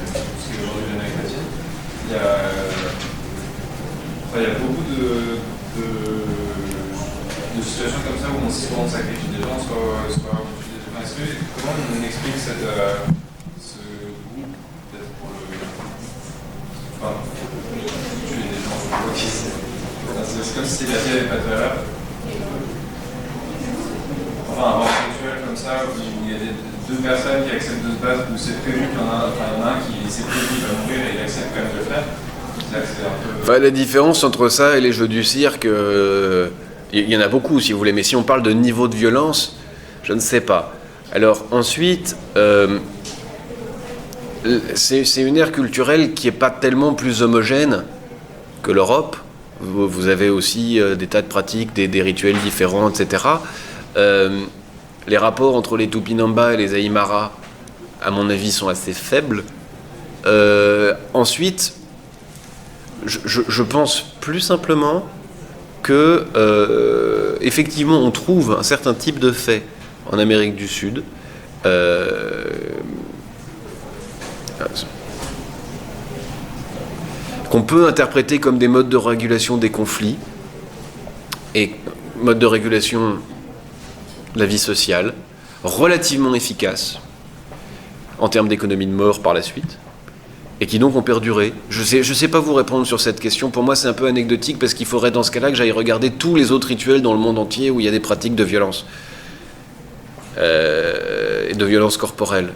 ce qui est aujourd'hui l'Amérique latine, il y a beaucoup de situations comme ça où on sacrifie des gens, soit on tue des gens. Comment on explique ce goût peut-être pour le... Enfin, tuer des gens, c'est comme si la vie n'avait pas de valeur. Enfin, un mort rituel comme ça, où il y a deux personnes qui acceptent de se battre, où c'est prévu qu'il y en a un qui s'est prévu qu'il va mourir et il accepte quand même de le faire. Là, c'est un peu... Enfin, la différence entre ça et les jeux du cirque... il y en a beaucoup, si vous voulez, mais si on parle de niveau de violence, je ne sais pas. Alors ensuite, c'est une ère culturelle qui n'est pas tellement plus homogène que l'Europe. Vous avez aussi des tas de pratiques, des rituels différents, etc. Les rapports entre les Tupinamba et les Aymara, à mon avis, sont assez faibles. Ensuite, je pense plus simplement que effectivement on trouve un certain type de faits en Amérique du Sud qu'on peut interpréter comme des modes de régulation des conflits et modes de régulation de la vie sociale relativement efficaces en termes d'économie de mort par la suite, et qui donc ont perduré. Je sais pas vous répondre sur cette question. Pour moi, c'est un peu anecdotique parce qu'il faudrait dans ce cas-là que j'aille regarder tous les autres rituels dans le monde entier où il y a des pratiques de violence et de violence corporelle.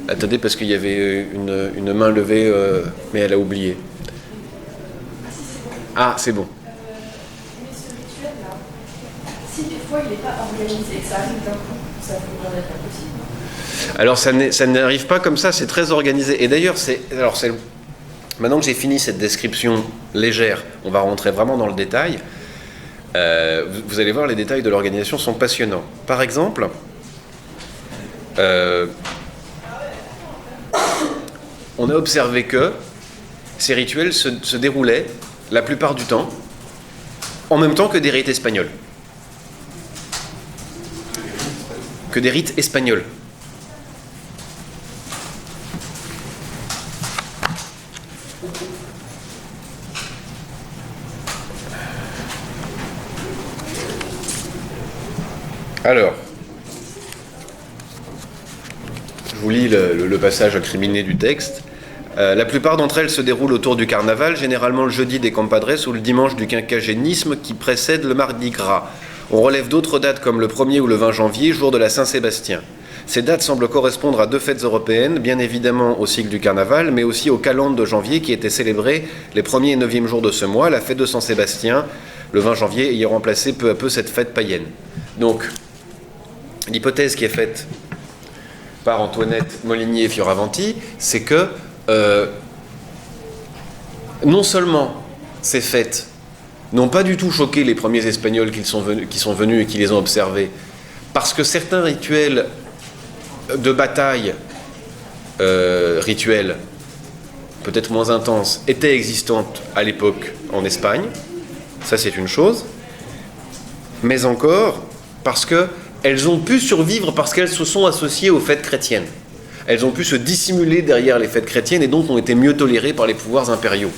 Attendez, parce qu'il y avait une main levée, mais elle a oublié. Ah, c'est bon. Mais ce rituel-là, si des fois il n'est pas organisé, que ça arrive d'un coup, ça pourrait être impossible. Alors ça n'arrive pas comme ça, c'est très organisé. Et d'ailleurs, maintenant que j'ai fini cette description légère, on va rentrer vraiment dans le détail. Vous allez voir, les détails de l'organisation sont passionnants. Par exemple, on a observé que ces rituels se déroulaient la plupart du temps en même temps que des rites espagnols. Que des rites espagnols. Alors, je vous lis le passage incriminé du texte. La plupart d'entre elles se déroulent autour du carnaval, généralement le jeudi des Compadres ou le dimanche du quinquagénisme qui précède le Mardi Gras. On relève d'autres dates comme le 1er ou le 20 janvier, jour de la Saint-Sébastien. Ces dates semblent correspondre à deux fêtes européennes, bien évidemment au cycle du carnaval, mais aussi au calendes de janvier qui était célébré les 1er et 9e jours de ce mois, la fête de Saint-Sébastien, le 20 janvier, ayant remplacé peu à peu cette fête païenne. Donc, l'hypothèse qui est faite par Antoinette Molinier et Fioravanti, c'est que non seulement ces fêtes n'ont pas du tout choqué les premiers Espagnols qui sont venus et qui les ont observés, parce que certains rituels de bataille, rituels peut-être moins intenses, étaient existantes à l'époque en Espagne, ça c'est une chose, mais encore parce qu'elles ont pu survivre parce qu'elles se sont associées aux fêtes chrétiennes. Elles ont pu se dissimuler derrière les fêtes chrétiennes et donc ont été mieux tolérées par les pouvoirs impériaux.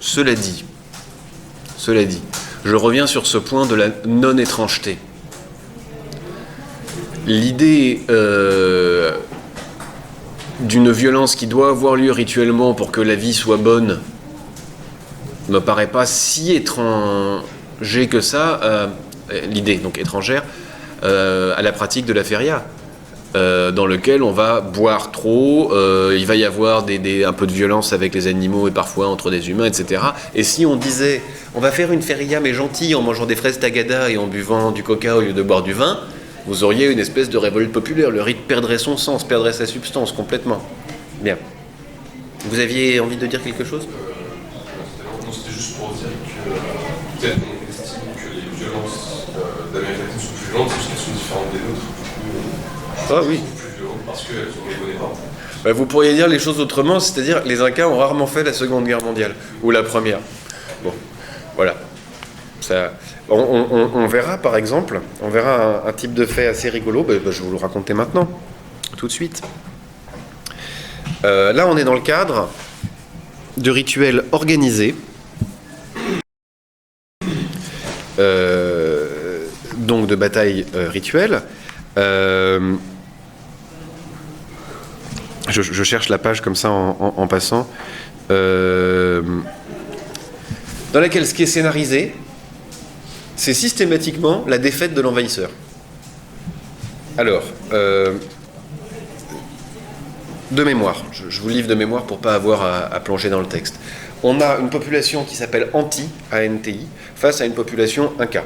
Cela dit, je reviens sur ce point de la non-étrangeté. L'idée d'une violence qui doit avoir lieu rituellement pour que la vie soit bonne me paraît pas si étranger que ça, l'idée donc étrangère, à la pratique de la feria, dans lequel on va boire trop, il va y avoir un peu de violence avec les animaux et parfois entre des humains, etc. Et si on disait, on va faire une feria mais gentille en mangeant des fraises tagada et en buvant du coca au lieu de boire du vin, vous auriez une espèce de révolte populaire, le rite perdrait son sens, perdrait sa substance complètement. Bien. Vous aviez envie de dire quelque chose ? Non, c'était juste pour dire que peut-être on estime que les violences d'Amérique latine sont plus violentes parce qu'elles sont différentes des nôtres. Ah oui. Plus violentes parce qu'elles ne les connaissent pas. Bah, vous pourriez dire les choses autrement, c'est-à-dire les Incas ont rarement fait la Seconde Guerre mondiale, ou la Première. Bon, voilà. Ça, on verra par exemple, on verra un type de fait assez rigolo, je vais vous le raconter maintenant, tout de suite. Là on est dans le cadre de rituels organisés, donc de batailles rituelles. Je cherche la page comme ça en passant, dans laquelle ce qui est scénarisé, c'est systématiquement la défaite de l'envahisseur. Alors, de mémoire, je vous livre de mémoire pour ne pas avoir à plonger dans le texte. On a une population qui s'appelle Anti, A-N-T-I, face à une population Inca.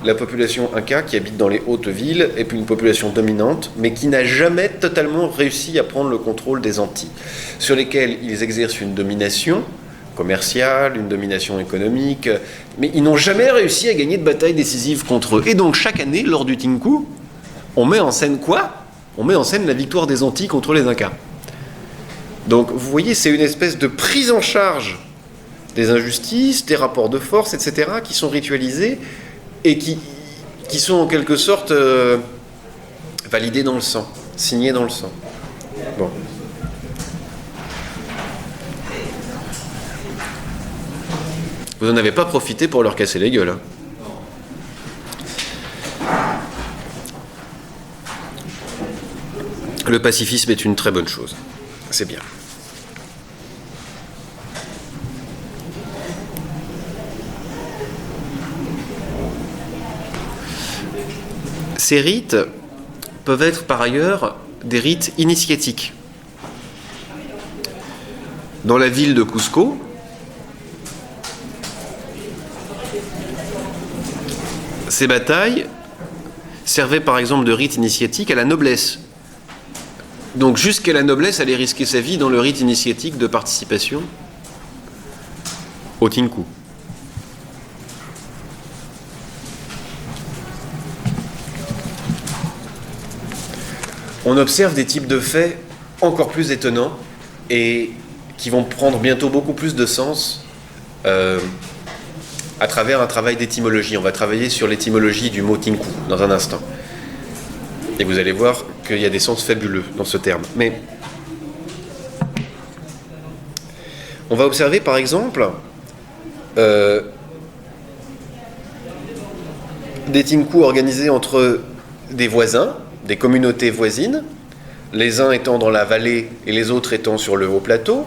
La population Inca qui habite dans les hautes villes est une population dominante, mais qui n'a jamais totalement réussi à prendre le contrôle des Antilles, sur lesquels ils exercent une domination commerciale, une domination économique, mais ils n'ont jamais réussi à gagner de bataille décisive contre eux. Et donc chaque année, lors du Tinku, on met en scène quoi ? On met en scène la victoire des Antilles contre les Incas. Donc vous voyez, c'est une espèce de prise en charge des injustices, des rapports de force, etc., qui sont ritualisés et qui sont en quelque sorte validés dans le sang, signés dans le sang. Bon. Vous n'en avez pas profité pour leur casser les gueules. Hein. Le pacifisme est une très bonne chose. C'est bien. Ces rites peuvent être par ailleurs des rites initiatiques. Dans la ville de Cusco, ces batailles servaient par exemple de rite initiatique à la noblesse. Donc jusqu'à la noblesse allait risquer sa vie dans le rite initiatique de participation au Tinku. On observe des types de faits encore plus étonnants et qui vont prendre bientôt beaucoup plus de sens à travers un travail d'étymologie. On va travailler sur l'étymologie du mot Tinku dans un instant. Et vous allez voir qu'il y a des sens fabuleux dans ce terme. Mais on va observer par exemple des Tinku organisés entre des voisins, des communautés voisines, les uns étant dans la vallée et les autres étant sur le haut plateau,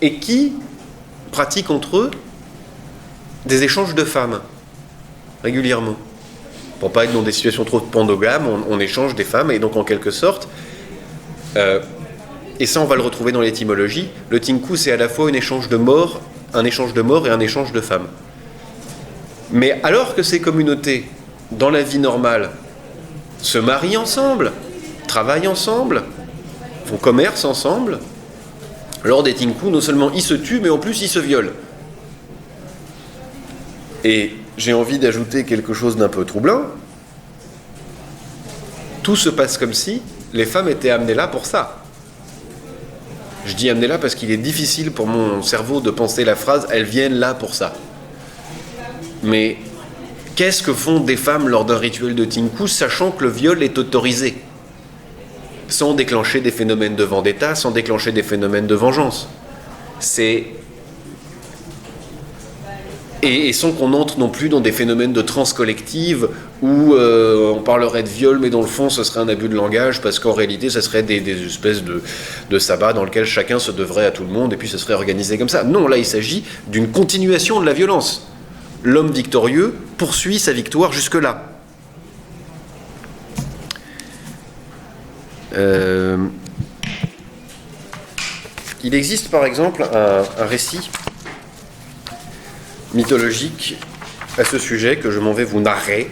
et qui pratiquent entre eux des échanges de femmes régulièrement. Pour pas être dans des situations trop pendogames, on échange des femmes, et donc en quelque sorte, et ça on va le retrouver dans l'étymologie, le Tinku c'est à la fois un échange de mort et un échange de femmes. Mais alors que ces communautés, dans la vie normale, se marient ensemble, travaillent ensemble, font commerce ensemble, lors des Tinku, non seulement ils se tuent, mais en plus ils se violent. Et j'ai envie d'ajouter quelque chose d'un peu troublant. Tout se passe comme si les femmes étaient amenées là pour ça. Je dis amenées là parce qu'il est difficile pour mon cerveau de penser la phrase « elles viennent là pour ça ». Mais qu'est-ce que font des femmes lors d'un rituel de Tinku, sachant que le viol est autorisé, sans déclencher des phénomènes de vendetta, sans déclencher des phénomènes de vengeance? Et sans qu'on entre non plus dans des phénomènes de transe collective où on parlerait de viol, mais dans le fond ce serait un abus de langage, parce qu'en réalité ce serait des espèces de sabbats dans lesquels chacun se devrait à tout le monde, et puis ce serait organisé comme ça. Non, là il s'agit d'une continuation de la violence. L'homme victorieux poursuit sa victoire jusque-là. Il existe par exemple un récit mythologique à ce sujet que je m'en vais vous narrer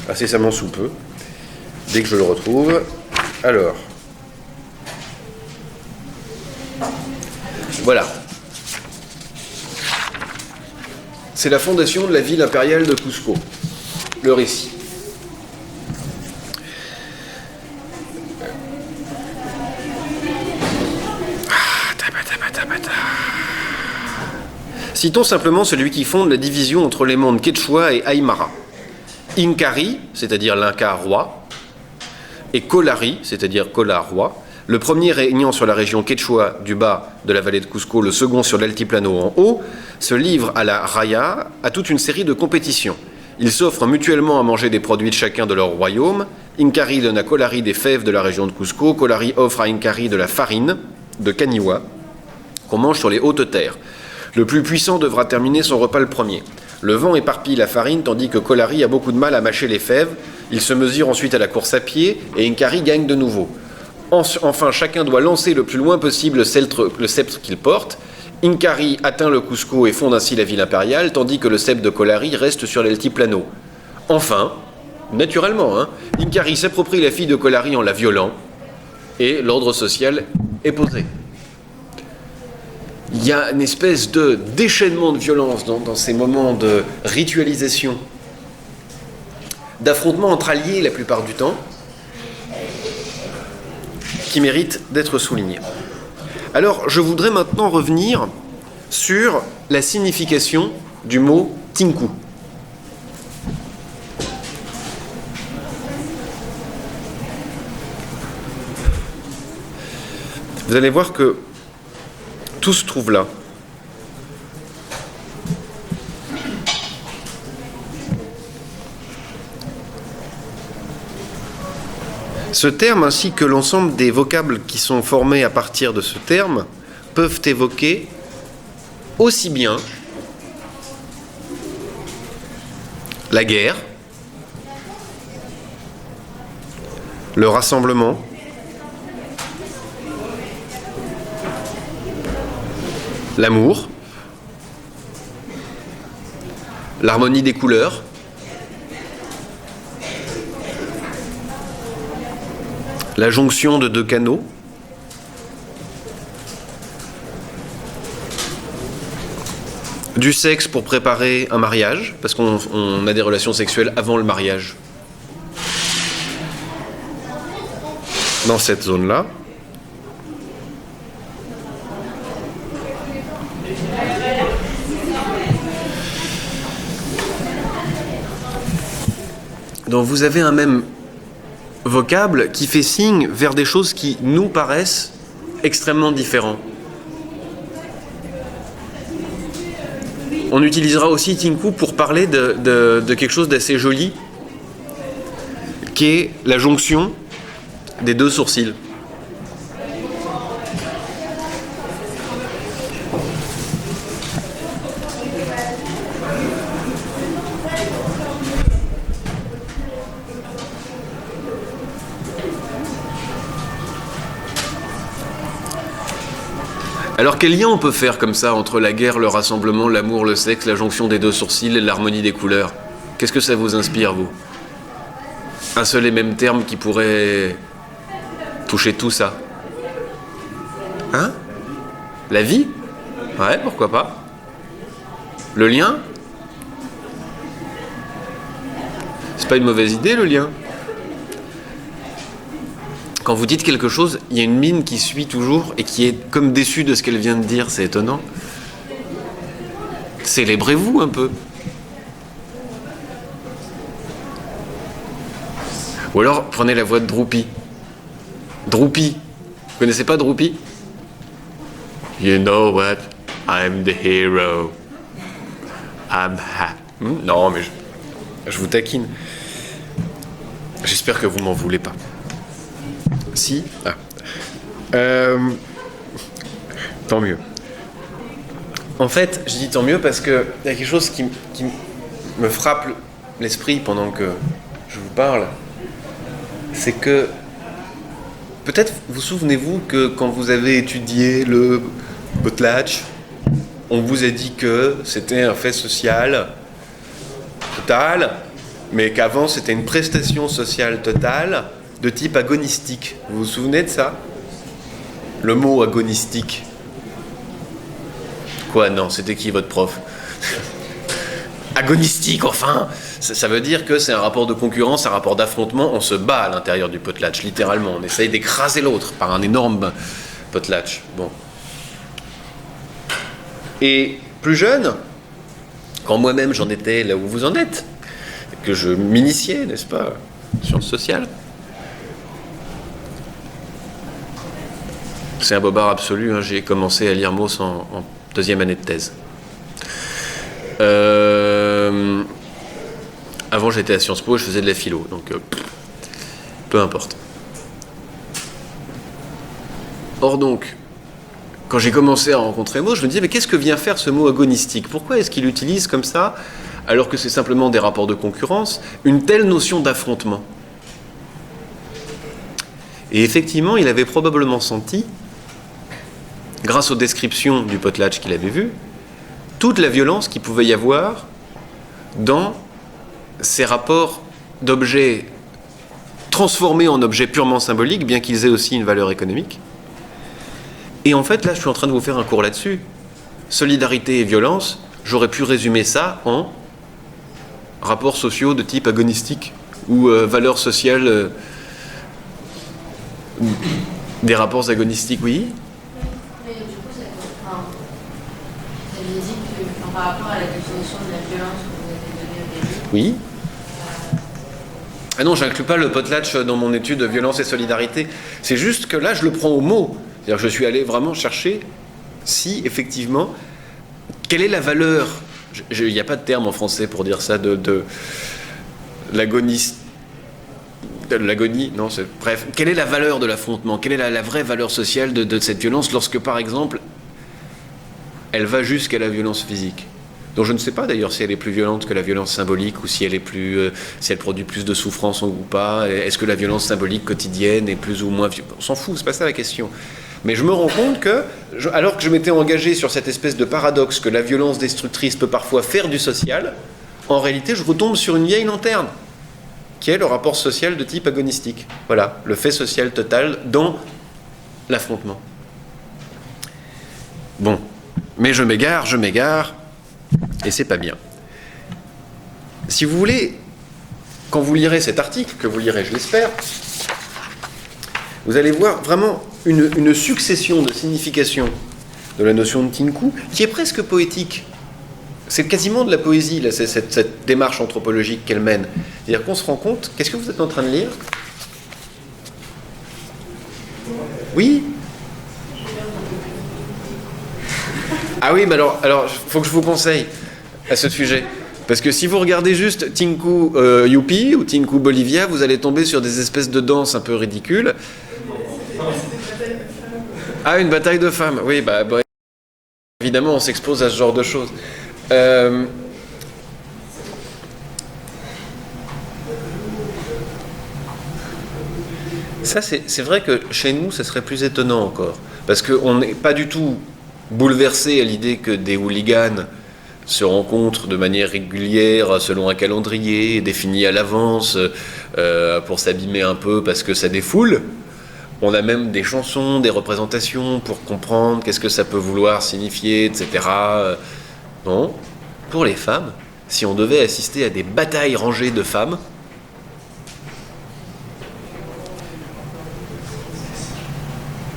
incessamment sous peu, dès que je le retrouve. Alors, voilà. C'est la fondation de la ville impériale de Cusco, le récit. Citons simplement celui qui fonde la division entre les mondes Quechua et Aymara. Inkari, c'est-à-dire l'Inca roi, et Kolari, c'est-à-dire Kola roi, le premier régnant sur la région Quechua du bas de la vallée de Cusco, le second sur l'altiplano en haut, se livrent à la raya à toute une série de compétitions. Ils s'offrent mutuellement à manger des produits de chacun de leur royaume. Inkari donne à Kolari des fèves de la région de Cusco, Kolari offre à Inkari de la farine de Kaniwa, qu'on mange sur les hautes terres. Le plus puissant devra terminer son repas le premier. Le vent éparpille la farine tandis que Kolari a beaucoup de mal à mâcher les fèves. Il se mesure ensuite à la course à pied et Inkari gagne de nouveau. Enfin, chacun doit lancer le plus loin possible le sceptre qu'il porte. Inkari atteint le Cusco et fonde ainsi la ville impériale, tandis que le sceptre de Kolari reste sur l'altiplano. Enfin, naturellement, Inkari s'approprie la fille de Kolari en la violant, et l'ordre social est posé. Il y a une espèce de déchaînement de violence dans ces moments de ritualisation, d'affrontement entre alliés la plupart du temps, qui mérite d'être souligné. Alors, je voudrais maintenant revenir sur la signification du mot Tinku. Vous allez voir que Tout se trouve là. Ce terme, ainsi que l'ensemble des vocables qui sont formés à partir de ce terme, peuvent évoquer aussi bien la guerre, le rassemblement, l'amour, l'harmonie des couleurs, la jonction de deux canaux, du sexe pour préparer un mariage, parce qu'on a des relations sexuelles avant le mariage. Dans cette zone-là. Donc vous avez un même vocable qui fait signe vers des choses qui nous paraissent extrêmement différentes. On utilisera aussi Tinku pour parler de quelque chose d'assez joli, qui est la jonction des deux sourcils. Alors quel lien on peut faire comme ça entre la guerre, le rassemblement, l'amour, le sexe, la jonction des deux sourcils et l'harmonie des couleurs? Qu'est-ce que ça vous inspire, vous? Un seul et même terme qui pourrait toucher tout ça? Hein? La vie? Ouais, pourquoi pas? Le lien? C'est pas une mauvaise idée, le lien. Quand vous dites quelque chose, il y a une mine qui suit toujours et qui est comme déçue de ce qu'elle vient de dire, c'est étonnant. Célébrez-vous un peu. Ou alors, prenez la voix de Droupi. Droupi. Vous connaissez pas Droupi? You know what? I'm the hero. I'm happy. Non, mais je vous taquine. J'espère que vous m'en voulez pas. Si. Tant mieux. En fait, je dis tant mieux parce qu'il y a quelque chose qui me frappe l'esprit pendant que je vous parle. C'est que, peut-être vous souvenez-vous que quand vous avez étudié le potlatch, on vous a dit que c'était un fait social total, mais qu'avant c'était une prestation sociale totale de type agonistique. Vous vous souvenez de ça? Le mot agonistique. Quoi, non, c'était qui votre prof? Agonistique, enfin! Ça veut dire que c'est un rapport de concurrence, un rapport d'affrontement, on se bat à l'intérieur du potlatch, littéralement. On essaye d'écraser l'autre par un énorme potlatch. Bon. Et plus jeune, quand moi-même j'en étais là où vous en êtes, que je m'initiais, n'est-ce pas, sciences sociales, c'est un bobard absolu, hein. J'ai commencé à lire Mauss en deuxième année de thèse. Avant j'étais à Sciences Po, je faisais de la philo, donc peu importe. Or donc, quand j'ai commencé à rencontrer Mauss, je me disais, mais qu'est-ce que vient faire ce mot agonistique? Pourquoi est-ce qu'il utilise comme ça, alors que c'est simplement des rapports de concurrence, une telle notion d'affrontement? Et effectivement, il avait probablement senti, grâce aux descriptions du potlatch qu'il avait vu, toute la violence qu'il pouvait y avoir dans ces rapports d'objets transformés en objets purement symboliques, bien qu'ils aient aussi une valeur économique. Et en fait, là, je suis en train de vous faire un cours là-dessus. Solidarité et violence, j'aurais pu résumer ça en rapports sociaux de type agonistique ou valeurs sociales des rapports agonistiques, oui. Mais du coup, ça veut dire que par rapport à la définition de la violence que vous avez donnée au début. Oui. Ah non, j'inclus pas le potlatch dans mon étude de violence et solidarité. C'est juste que là, je le prends au mot. C'est-à-dire que je suis allé vraiment chercher si effectivement, quelle est la valeur, il n'y a pas de terme en français pour dire ça, de l'agonie, non, bref, quelle est la valeur de l'affrontement, quelle est la vraie valeur sociale de cette violence lorsque, par exemple, elle va jusqu'à la violence physique, dont je ne sais pas d'ailleurs si elle est plus violente que la violence symbolique ou si elle produit plus de souffrance ou pas. Est-ce que la violence symbolique quotidienne est plus ou moins violente? On s'en fout, c'est pas ça la question. Mais je me rends compte que, alors que je m'étais engagé sur cette espèce de paradoxe que la violence destructrice peut parfois faire du social, en réalité je retombe sur une vieille lanterne, qui est le rapport social de type agonistique. Voilà, le fait social total dans l'affrontement. Bon, mais je m'égare, et c'est pas bien. Si vous voulez, quand vous lirez cet article, que vous lirez, je l'espère, vous allez voir vraiment une succession de significations de la notion de Tinku, qui est presque poétique. C'est quasiment de la poésie, là, cette démarche anthropologique qu'elle mène. C'est-à-dire qu'on se rend compte... Qu'est-ce que vous êtes en train de lire? Oui? Ah oui, mais alors, il faut que je vous conseille à ce sujet. Parce que si vous regardez juste Tinku Yupi ou Tinku Bolivia, vous allez tomber sur des espèces de danses un peu ridicules. Ah, une bataille de femmes. Oui, bah évidemment, on s'expose à ce genre de choses. Ça, c'est vrai que chez nous, ça serait plus étonnant encore. Parce qu'on n'est pas du tout bouleversé à l'idée que des hooligans se rencontrent de manière régulière selon un calendrier défini à l'avance pour s'abîmer un peu parce que ça défoule. On a même des chansons, des représentations pour comprendre qu'est-ce que ça peut vouloir signifier, etc. Non. Pour les femmes, si on devait assister à des batailles rangées de femmes,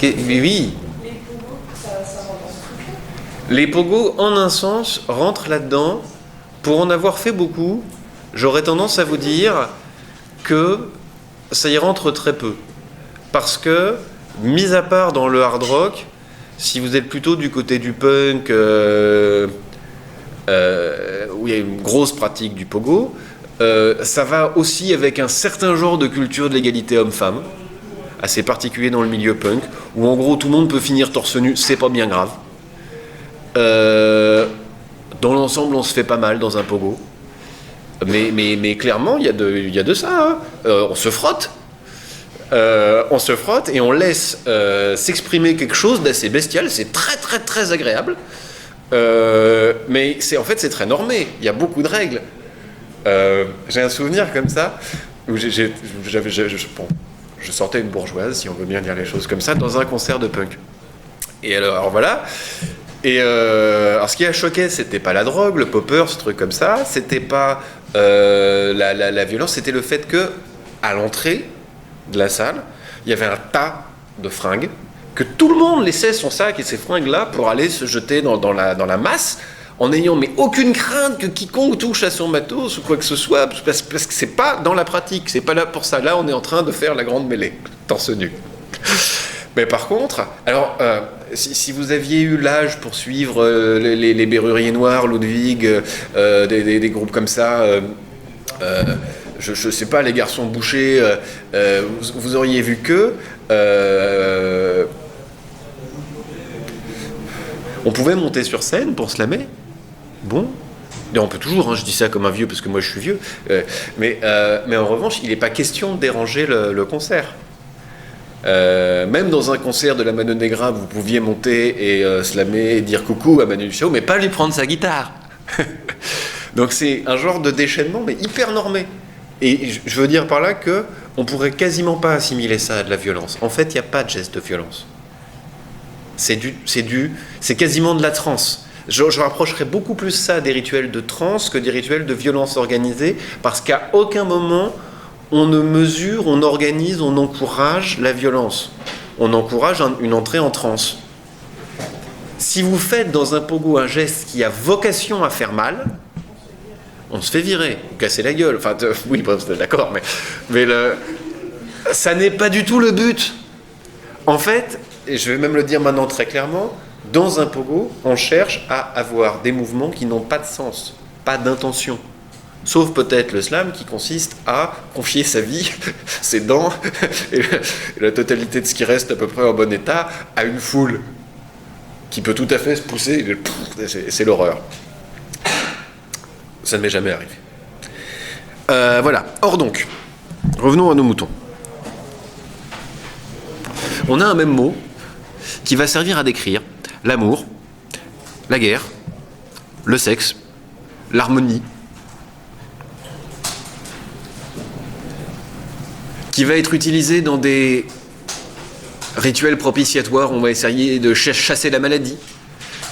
oui. Les pogos, en un sens, rentrent là-dedans. Pour en avoir fait beaucoup, j'aurais tendance à vous dire que ça y rentre très peu. Parce que, mis à part dans le hard rock, si vous êtes plutôt du côté du punk, où il y a une grosse pratique du pogo, ça va aussi avec un certain genre de culture de l'égalité homme-femme, assez particulier dans le milieu punk, où en gros tout le monde peut finir torse nu, c'est pas bien grave. Dans l'ensemble, on se fait pas mal dans un pogo. Mais clairement, il y a de ça. Hein. On se frotte. Et on laisse s'exprimer quelque chose d'assez bestial. C'est très très très agréable. Mais en fait c'est très normé. Il y a beaucoup de règles. J'ai un souvenir comme ça où je sortais une bourgeoise, si on veut bien dire les choses comme ça, dans un concert de punk. Et alors voilà. Et alors ce qui a choqué, c'était pas la drogue, le popper, ce truc comme ça. C'était pas la violence. C'était le fait que à l'entrée de la salle, il y avait un tas de fringues, que tout le monde laissait son sac et ses fringues-là pour aller se jeter dans la masse, en n'ayant mais aucune crainte que quiconque touche à son matos ou quoi que ce soit, parce que c'est pas dans la pratique, c'est pas là pour ça. Là, on est en train de faire la grande mêlée, torse nu. Mais par contre, alors, si vous aviez eu l'âge pour suivre les Berruriers Noirs, Ludwig, des groupes comme ça, je sais pas, les Garçons Bouchés, vous auriez vu que on pouvait monter sur scène pour slammer. Bon, et on peut toujours, hein, je dis ça comme un vieux parce que moi je suis vieux, mais en revanche, il n'est pas question de déranger le concert. Même dans un concert de la Mano Negra, vous pouviez monter et slammer et dire coucou à Manu Chao, mais pas lui prendre sa guitare. Donc c'est un genre de déchaînement, mais hyper normé. Et je veux dire par là que on pourrait quasiment pas assimiler ça à de la violence. En fait, il n'y a pas de geste de violence. C'est quasiment de la transe. Je rapprocherais beaucoup plus ça des rituels de transe que des rituels de violence organisée, parce qu'à aucun moment on ne mesure, on organise, on encourage la violence. On encourage une entrée en transe. Si vous faites dans un pogo un geste qui a vocation à faire mal, on se fait virer, ou casser la gueule. Enfin, oui, bon, d'accord, mais ça n'est pas du tout le but. En fait, et je vais même le dire maintenant très clairement, Dans un pogo, on cherche à avoir des mouvements qui n'ont pas de sens, pas d'intention. Sauf peut-être le slam qui consiste à confier sa vie, ses dents et la totalité de ce qui reste à peu près en bon état à une foule qui peut tout à fait se pousser. C'est l'horreur. Ça ne m'est jamais arrivé. Voilà. Or donc, revenons à nos moutons. On a un même mot qui va servir à décrire l'amour, la guerre, le sexe, l'harmonie, qui va être utilisé dans des rituels propitiatoires, on va essayer de chasser la maladie,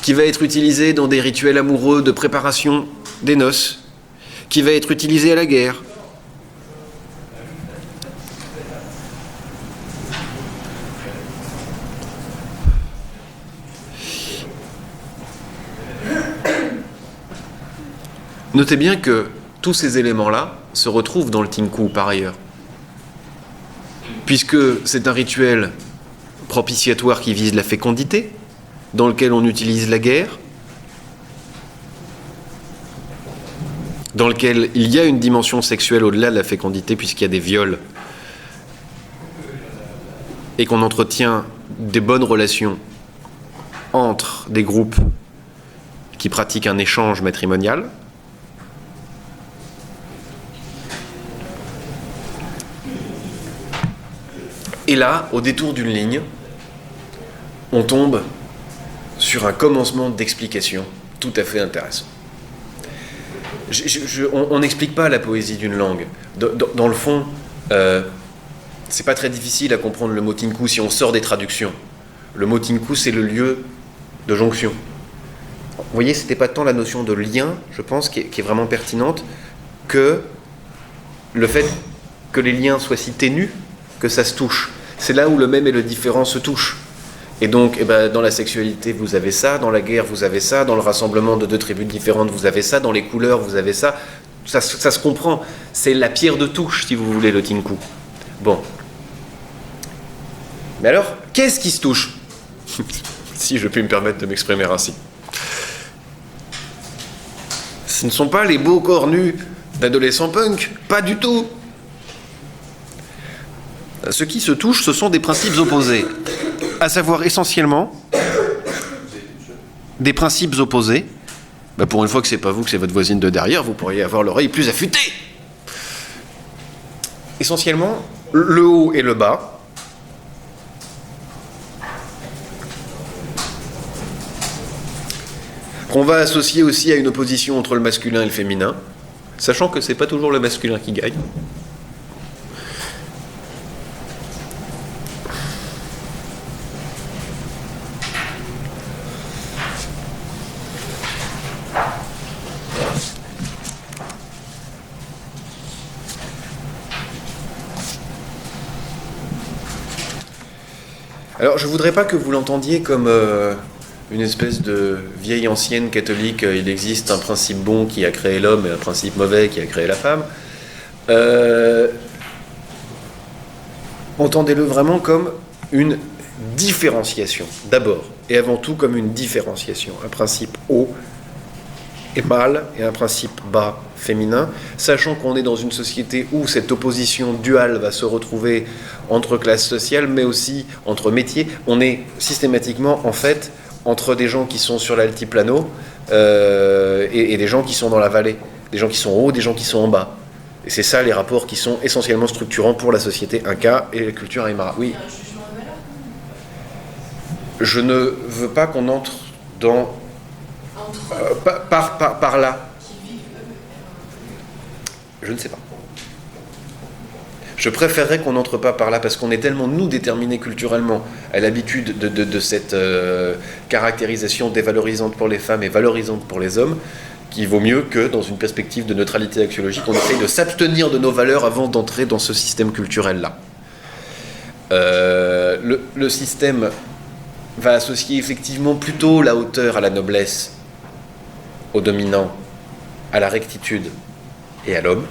qui va être utilisé dans des rituels amoureux de préparation des noces, qui va être utilisé à la guerre. Notez bien que tous ces éléments-là se retrouvent dans le Tinku par ailleurs. Puisque c'est un rituel propitiatoire qui vise la fécondité, dans lequel on utilise la guerre, dans lequel il y a une dimension sexuelle au-delà de la fécondité, puisqu'il y a des viols, et qu'on entretient des bonnes relations entre des groupes qui pratiquent un échange matrimonial. Et là, au détour d'une ligne, on tombe sur un commencement d'explication tout à fait intéressant. On n'explique pas la poésie d'une langue. Dans le fond, c'est pas très difficile à comprendre le mot Tinku si on sort des traductions. Le mot Tinku, c'est le lieu de jonction. Vous voyez, c'était pas tant la notion de lien, je pense, qui est vraiment pertinente, que le fait que les liens soient si ténus que ça se touche. C'est là où le même et le différent se touchent. Et donc, dans la sexualité, vous avez ça, dans la guerre, vous avez ça, dans le rassemblement de deux tribus différentes, vous avez ça, dans les couleurs, vous avez ça. Ça se comprend. C'est la pierre de touche, si vous voulez, le Tinku. Bon. Mais alors, qu'est-ce qui se touche? Si je puis me permettre de m'exprimer ainsi. Ce ne sont pas les beaux corps nus d'adolescents punk, pas du tout. Ce qui se touche, ce sont des principes opposés, à savoir essentiellement des principes opposés. Pour une fois que c'est pas vous, que c'est votre voisine de derrière, vous pourriez avoir l'oreille plus affûtée. Essentiellement, le haut et le bas, qu'on va associer aussi à une opposition entre le masculin et le féminin, sachant que c'est pas toujours le masculin qui gagne. Alors, je ne voudrais pas que vous l'entendiez comme une espèce de vieille ancienne catholique. Il existe un principe bon qui a créé l'homme et un principe mauvais qui a créé la femme. Entendez-le vraiment comme une différenciation, d'abord, et avant tout comme une différenciation. Un principe haut et mâle et un principe bas féminin, sachant qu'on est dans une société où cette opposition duale va se retrouver entre classes sociales, mais aussi entre métiers. On est systématiquement, en fait, entre des gens qui sont sur l'altiplano et des gens qui sont dans la vallée, des gens qui sont en haut, des gens qui sont en bas. Et c'est ça les rapports qui sont essentiellement structurants pour la société Inca et la culture Aymara. Oui. Je ne veux pas qu'on entre dans... par là. Je ne sais pas. Je préférerais qu'on n'entre pas par là parce qu'on est tellement, nous, déterminés culturellement à l'habitude de cette caractérisation dévalorisante pour les femmes et valorisante pour les hommes, qu'il vaut mieux que, dans une perspective de neutralité axiologique, on essaye de s'abstenir de nos valeurs avant d'entrer dans ce système culturel-là. Le système va associer effectivement plutôt la hauteur à la noblesse, au dominant, à la rectitude et à l'homme.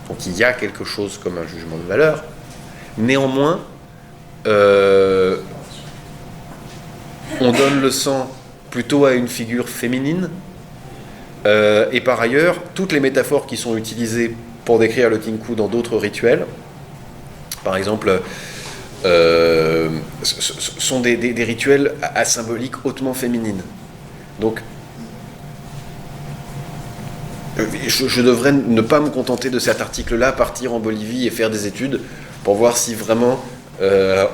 Donc il y a quelque chose comme un jugement de valeur. Néanmoins, on on donne le sang plutôt à une figure féminine. Et par ailleurs, toutes les métaphores qui sont utilisées pour décrire le Tinku dans d'autres rituels, par exemple, sont des rituels à symbolique hautement féminine. Donc, je devrais ne pas me contenter de cet article-là, partir en Bolivie et faire des études pour voir si vraiment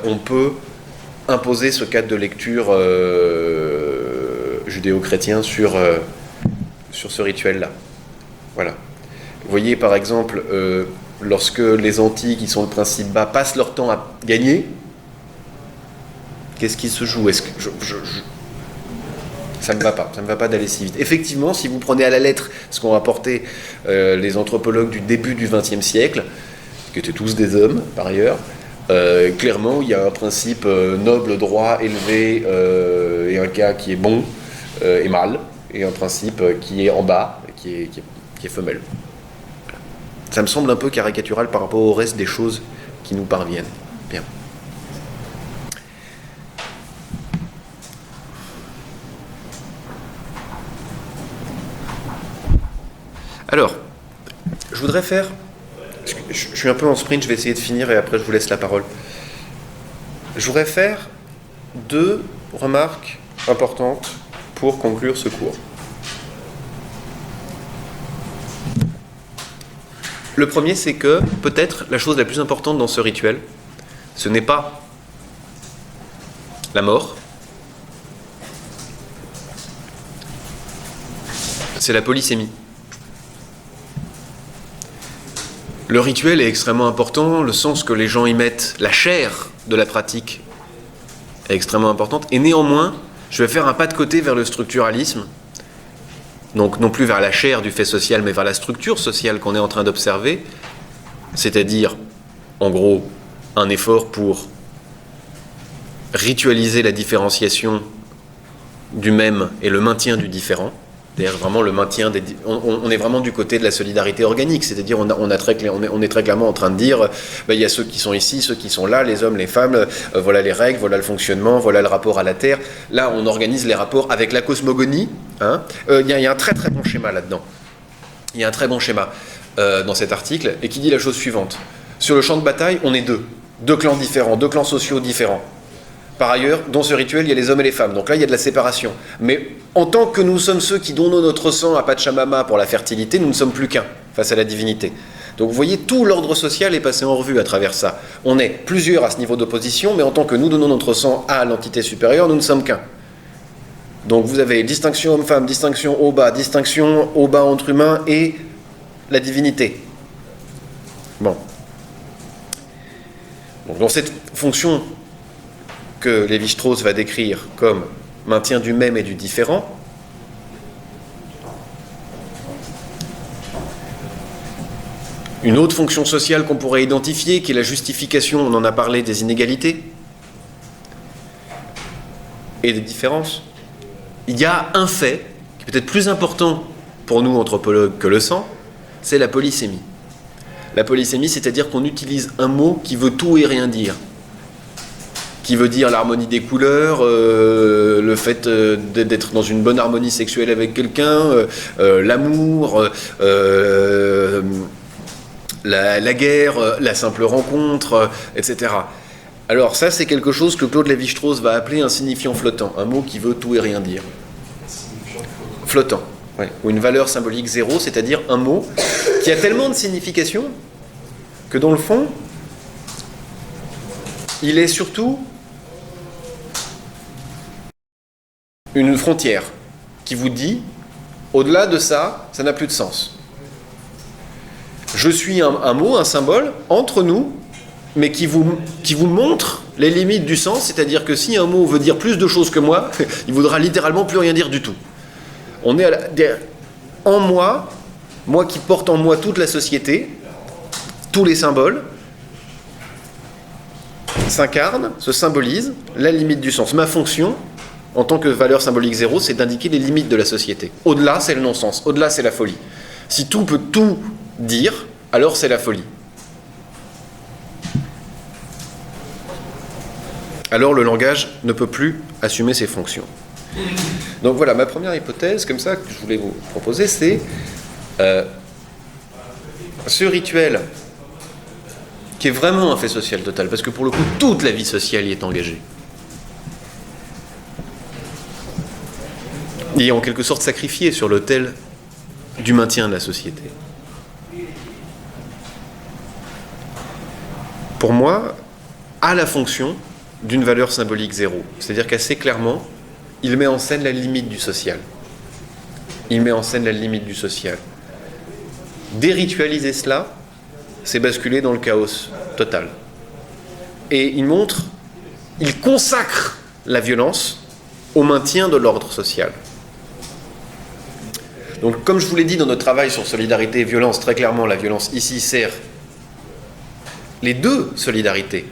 on peut imposer ce cadre de lecture judéo-chrétien sur ce rituel-là. Voilà. Vous voyez, par exemple, lorsque les Antilles, qui sont le principe bas, passent leur temps à gagner, qu'est-ce qui se joue? Est-ce que ça ne va pas d'aller si vite. Effectivement, si vous prenez à la lettre ce qu'ont rapporté les anthropologues du début du XXe siècle, qui étaient tous des hommes, par ailleurs, clairement, il y a un principe noble, droit, élevé, et un cas qui est bon et mâle, et un principe qui est en bas, qui est femelle. Ça me semble un peu caricatural par rapport au reste des choses qui nous parviennent. Bien. Alors, je voudrais faire... Je suis un peu en sprint, je vais essayer de finir et après je vous laisse la parole. Je voudrais faire 2 remarques importantes pour conclure ce cours. Le premier, c'est que peut-être la chose la plus importante dans ce rituel, ce n'est pas la mort, c'est la polysémie. Le rituel est extrêmement important, le sens que les gens y mettent, la chair de la pratique est extrêmement importante, et néanmoins, je vais faire un pas de côté vers le structuralisme, donc non plus vers la chair du fait social, mais vers la structure sociale qu'on est en train d'observer, c'est-à-dire, en gros, un effort pour ritualiser la différenciation du même et le maintien du différent. C'est-à-dire vraiment le maintien des... On est vraiment du côté de la solidarité organique, c'est-à-dire on est très clairement en train de dire il y a ceux qui sont ici, ceux qui sont là, les hommes, les femmes, voilà les règles, voilà le fonctionnement, voilà le rapport à la Terre. Là, on organise les rapports avec la cosmogonie. Il y a un très très bon schéma là-dedans. Il y a un très bon schéma dans cet article, et qui dit la chose suivante. Sur le champ de bataille, on est deux clans différents, 2 clans sociaux différents. Par ailleurs, dans ce rituel, il y a les hommes et les femmes. Donc là, il y a de la séparation. Mais en tant que nous sommes ceux qui donnons notre sang à Pachamama pour la fertilité, nous ne sommes plus qu'un face à la divinité. Donc vous voyez, tout l'ordre social est passé en revue à travers ça. On est plusieurs à ce niveau d'opposition, mais en tant que nous donnons notre sang à l'entité supérieure, nous ne sommes qu'un. Donc vous avez distinction homme-femme, distinction haut bas entre humains et la divinité. Bon. Donc dans cette fonction que Lévi-Strauss va décrire comme maintien du même et du différent, une autre fonction sociale qu'on pourrait identifier, qui est la justification, on en a parlé, des inégalités et des différences. Il y a un fait qui est peut-être plus important pour nous anthropologues que le sang, c'est la polysémie. La polysémie, c'est-à-dire qu'on utilise un mot qui veut tout et rien dire, qui veut dire l'harmonie des couleurs, le fait d'être dans une bonne harmonie sexuelle avec quelqu'un, l'amour, la guerre, la simple rencontre, etc. Alors ça, c'est quelque chose que Claude Lévi-Strauss va appeler un signifiant flottant, un mot qui veut tout et rien dire. Flottant, oui. Ou une valeur symbolique 0, c'est-à-dire un mot qui a tellement de signification que dans le fond, il est surtout une frontière qui vous dit, au-delà de ça, ça n'a plus de sens. Je suis un mot, un symbole, entre nous, mais qui vous montre les limites du sens, c'est-à-dire que si un mot veut dire plus de choses que moi, il voudra littéralement plus rien dire du tout. On est en moi qui porte en moi toute la société, tous les symboles, s'incarnent, se symbolisent la limite du sens. Ma fonction, en tant que valeur symbolique 0, c'est d'indiquer les limites de la société. Au-delà, c'est le non-sens. Au-delà, c'est la folie. Si tout peut tout dire, alors c'est la folie. alors le langage ne peut plus assumer ses fonctions. Donc voilà, ma première hypothèse, comme ça, que je voulais vous proposer, c'est ce rituel qui est vraiment un fait social total, parce que pour le coup, toute la vie sociale y est engagée. Il est en quelque sorte sacrifié sur l'autel du maintien de la société. Pour moi, a la fonction d'une valeur symbolique zéro. C'est-à-dire qu'assez clairement, il met en scène la limite du social. Il met en scène la limite du social. Déritualiser cela, c'est basculer dans le chaos total. Et il consacre la violence au maintien de l'ordre social. Donc, comme je vous l'ai dit dans notre travail sur solidarité et violence, très clairement, la violence ici sert les deux solidarités.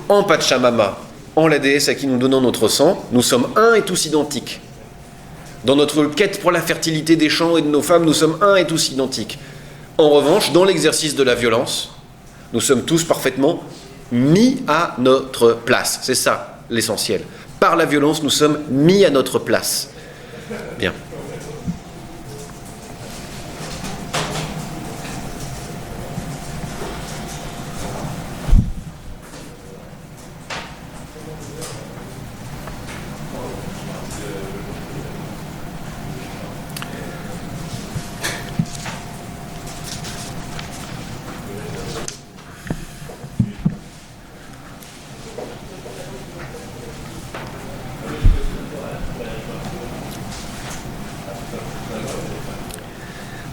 En Pachamama, en la déesse à qui nous donnons notre sang, nous sommes un et tous identiques. Dans notre quête pour la fertilité des champs et de nos femmes, nous sommes un et tous identiques. En revanche, dans l'exercice de la violence, nous sommes tous parfaitement mis à notre place. C'est ça l'essentiel. Par la violence, nous sommes mis à notre place. Bien.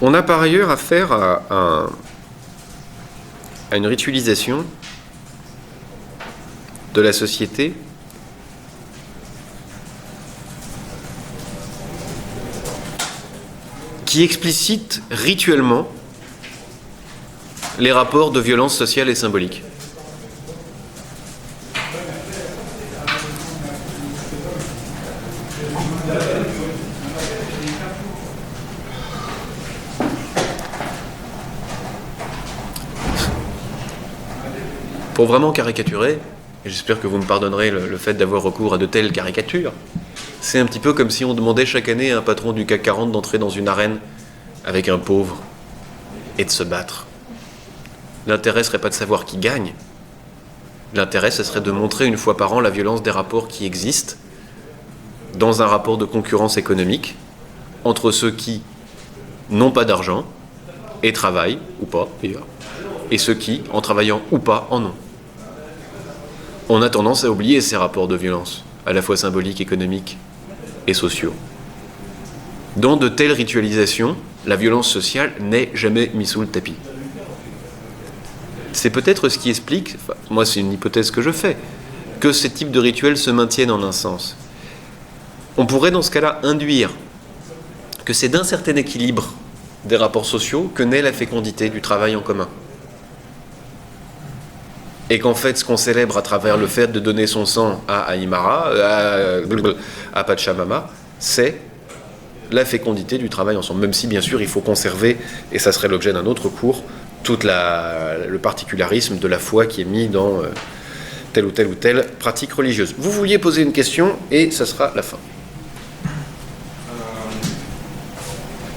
On a par ailleurs affaire à une ritualisation de la société qui explicite rituellement les rapports de violence sociale et symbolique. Pour vraiment caricaturer, et j'espère que vous me pardonnerez le fait d'avoir recours à de telles caricatures, c'est un petit peu comme si on demandait chaque année à un patron du CAC 40 d'entrer dans une arène avec un pauvre et de se battre. L'intérêt ne serait pas de savoir qui gagne. L'intérêt, ce serait de montrer une fois par an la violence des rapports qui existent dans un rapport de concurrence économique entre ceux qui n'ont pas d'argent et travaillent, ou pas d'ailleurs, et ceux qui, en travaillant ou pas, en ont. On a tendance à oublier ces rapports de violence, à la fois symboliques, économiques et sociaux. Dans de telles ritualisations, la violence sociale n'est jamais mise sous le tapis. C'est peut-être ce qui explique, moi c'est une hypothèse que je fais, que ces types de rituels se maintiennent en un sens. On pourrait dans ce cas-là induire que c'est d'un certain équilibre des rapports sociaux que naît la fécondité du travail en commun. Et qu'en fait, ce qu'on célèbre à travers le fait de donner son sang à Aymara, à Pachamama, c'est la fécondité du travail ensemble. Même si, bien sûr, il faut conserver, et ça serait l'objet d'un autre cours, tout le particularisme de la foi qui est mis dans telle ou telle pratique religieuse. Vous vouliez poser une question, et ça sera la fin.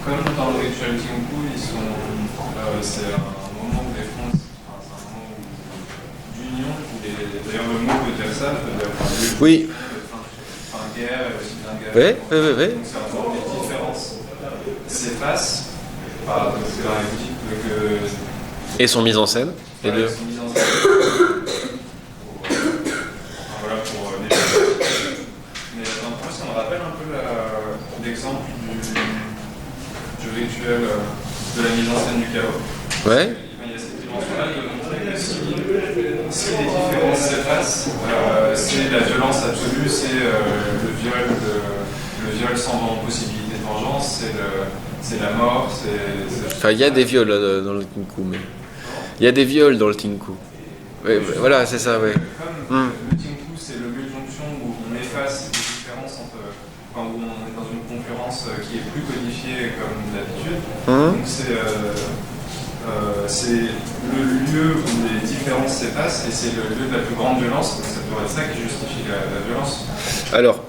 Comme dans le rituel Tinku, c'est un moment où les fonds, c'est un moment d'union, d'ailleurs le mot peut dire ça, peut dire oui. Guerre, aussi Oui. Donc c'est un moment où les différences s'effacent, parce que dans les boutiques et sont mises en scène, les deux. Sont mises en scène. Voilà, pour mais moi, ça me rappelle un peu l'exemple du rituel de la mise en scène du chaos. Ouais. Il y a cette dimension-là de montrer que si les différences s'effacent, c'est la violence absolue, c'est le viol sans possibilité de vengeance, c'est la mort, Enfin, il y a des viols dans le Tinku, mais... Il y a des viols dans le Tinku. Ouais, voilà, c'est ça, oui. Comme le Tinku, c'est le lieu de jonction où on efface les différences où on est dans une concurrence qui est plus codifiée comme d'habitude. Donc c'est le lieu où les différences s'effacent et c'est le lieu de la plus grande violence, donc ça devrait être ça qui justifie la violence. Alors,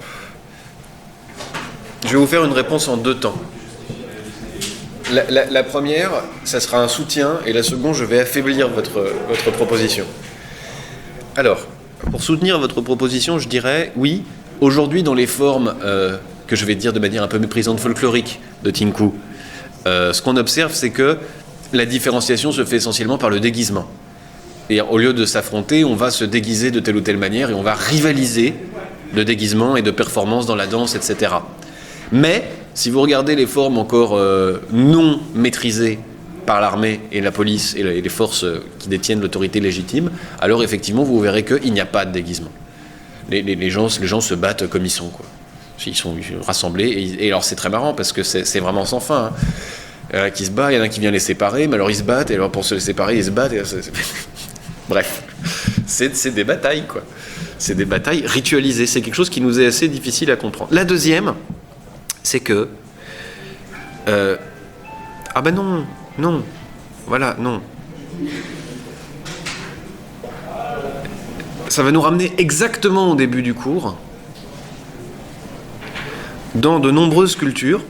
je vais vous faire une réponse en 2 temps. La première, ça sera un soutien, et la seconde, je vais affaiblir votre proposition. Alors, pour soutenir votre proposition, je dirais, oui, aujourd'hui, dans les formes que je vais dire de manière un peu méprisante folklorique de Tinku, ce qu'on observe, c'est que la différenciation se fait essentiellement par le déguisement. Et au lieu de s'affronter, on va se déguiser de telle ou telle manière, et on va rivaliser de déguisement et de performance dans la danse, etc. Mais, si vous regardez les formes encore non maîtrisées par l'armée et la police et les forces qui détiennent l'autorité légitime, alors effectivement, vous verrez qu'il n'y a pas de déguisement. Les gens se battent comme ils sont, quoi. Ils sont rassemblés, et alors c'est très marrant, parce que c'est vraiment sans fin. Hein. Qui se bat, il y en a un qui vient les séparer, mais alors ils se battent, et alors pour se les séparer, ils se battent. Bref, c'est des batailles, quoi. C'est des batailles ritualisées. C'est quelque chose qui nous est assez difficile à comprendre. La deuxième, c'est que... ah ben non, voilà, non. Ça va nous ramener exactement au début du cours. Dans de nombreuses cultures,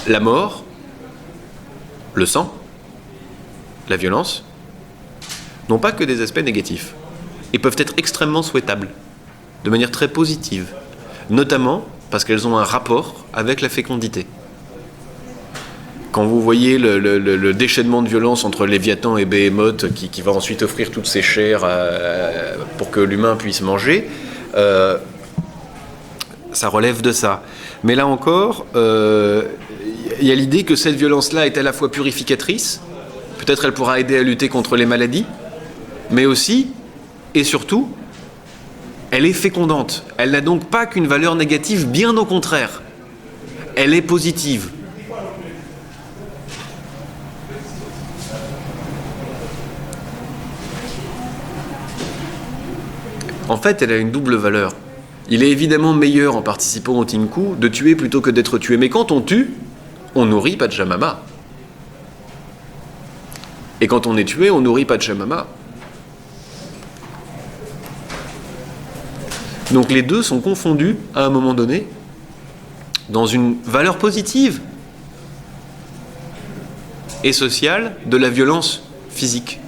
la mort, le sang, la violence, n'ont pas que des aspects négatifs, et peuvent être extrêmement souhaitables, de manière très positive, notamment parce qu'elles ont un rapport avec la fécondité. Quand vous voyez le déchaînement de violence entre Léviathan et Béhémoth, qui va ensuite offrir toutes ses chairs pour que l'humain puisse manger, ça relève de ça. Mais là encore, il y a l'idée que cette violence-là est à la fois purificatrice, peut-être elle pourra aider à lutter contre les maladies, mais aussi, et surtout, elle est fécondante. Elle n'a donc pas qu'une valeur négative, bien au contraire. Elle est positive. En fait, elle a une double valeur. Il est évidemment meilleur, en participant au Tinku, de tuer plutôt que d'être tué. Mais quand on tue, on nourrit Pachamama. Et quand on est tué, on nourrit Pachamama. Donc les deux sont confondus à un moment donné dans une valeur positive et sociale de la violence physique.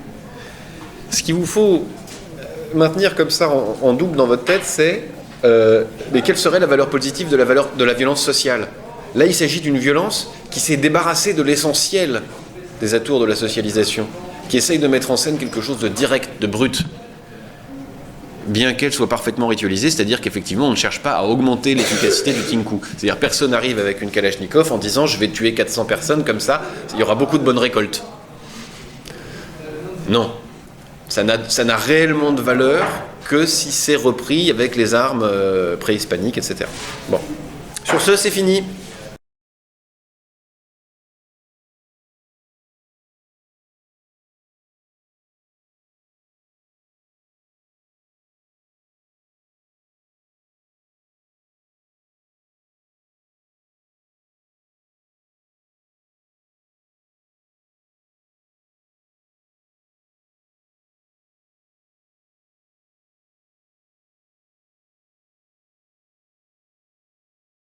Ce qu'il vous faut maintenir comme ça en double dans votre tête, c'est mais quelle serait la valeur positive de la violence sociale ? Là, il s'agit d'une violence qui s'est débarrassée de l'essentiel des atours de la socialisation, qui essaye de mettre en scène quelque chose de direct, de brut, bien qu'elle soit parfaitement ritualisée, c'est-à-dire qu'effectivement, on ne cherche pas à augmenter l'efficacité du Tinku. C'est-à-dire personne n'arrive avec une Kalachnikov en disant « je vais tuer 400 personnes, comme ça, il y aura beaucoup de bonnes récoltes ». Non. Ça n'a réellement de valeur que si c'est repris avec les armes préhispaniques, etc. Bon. Sur ce, c'est fini.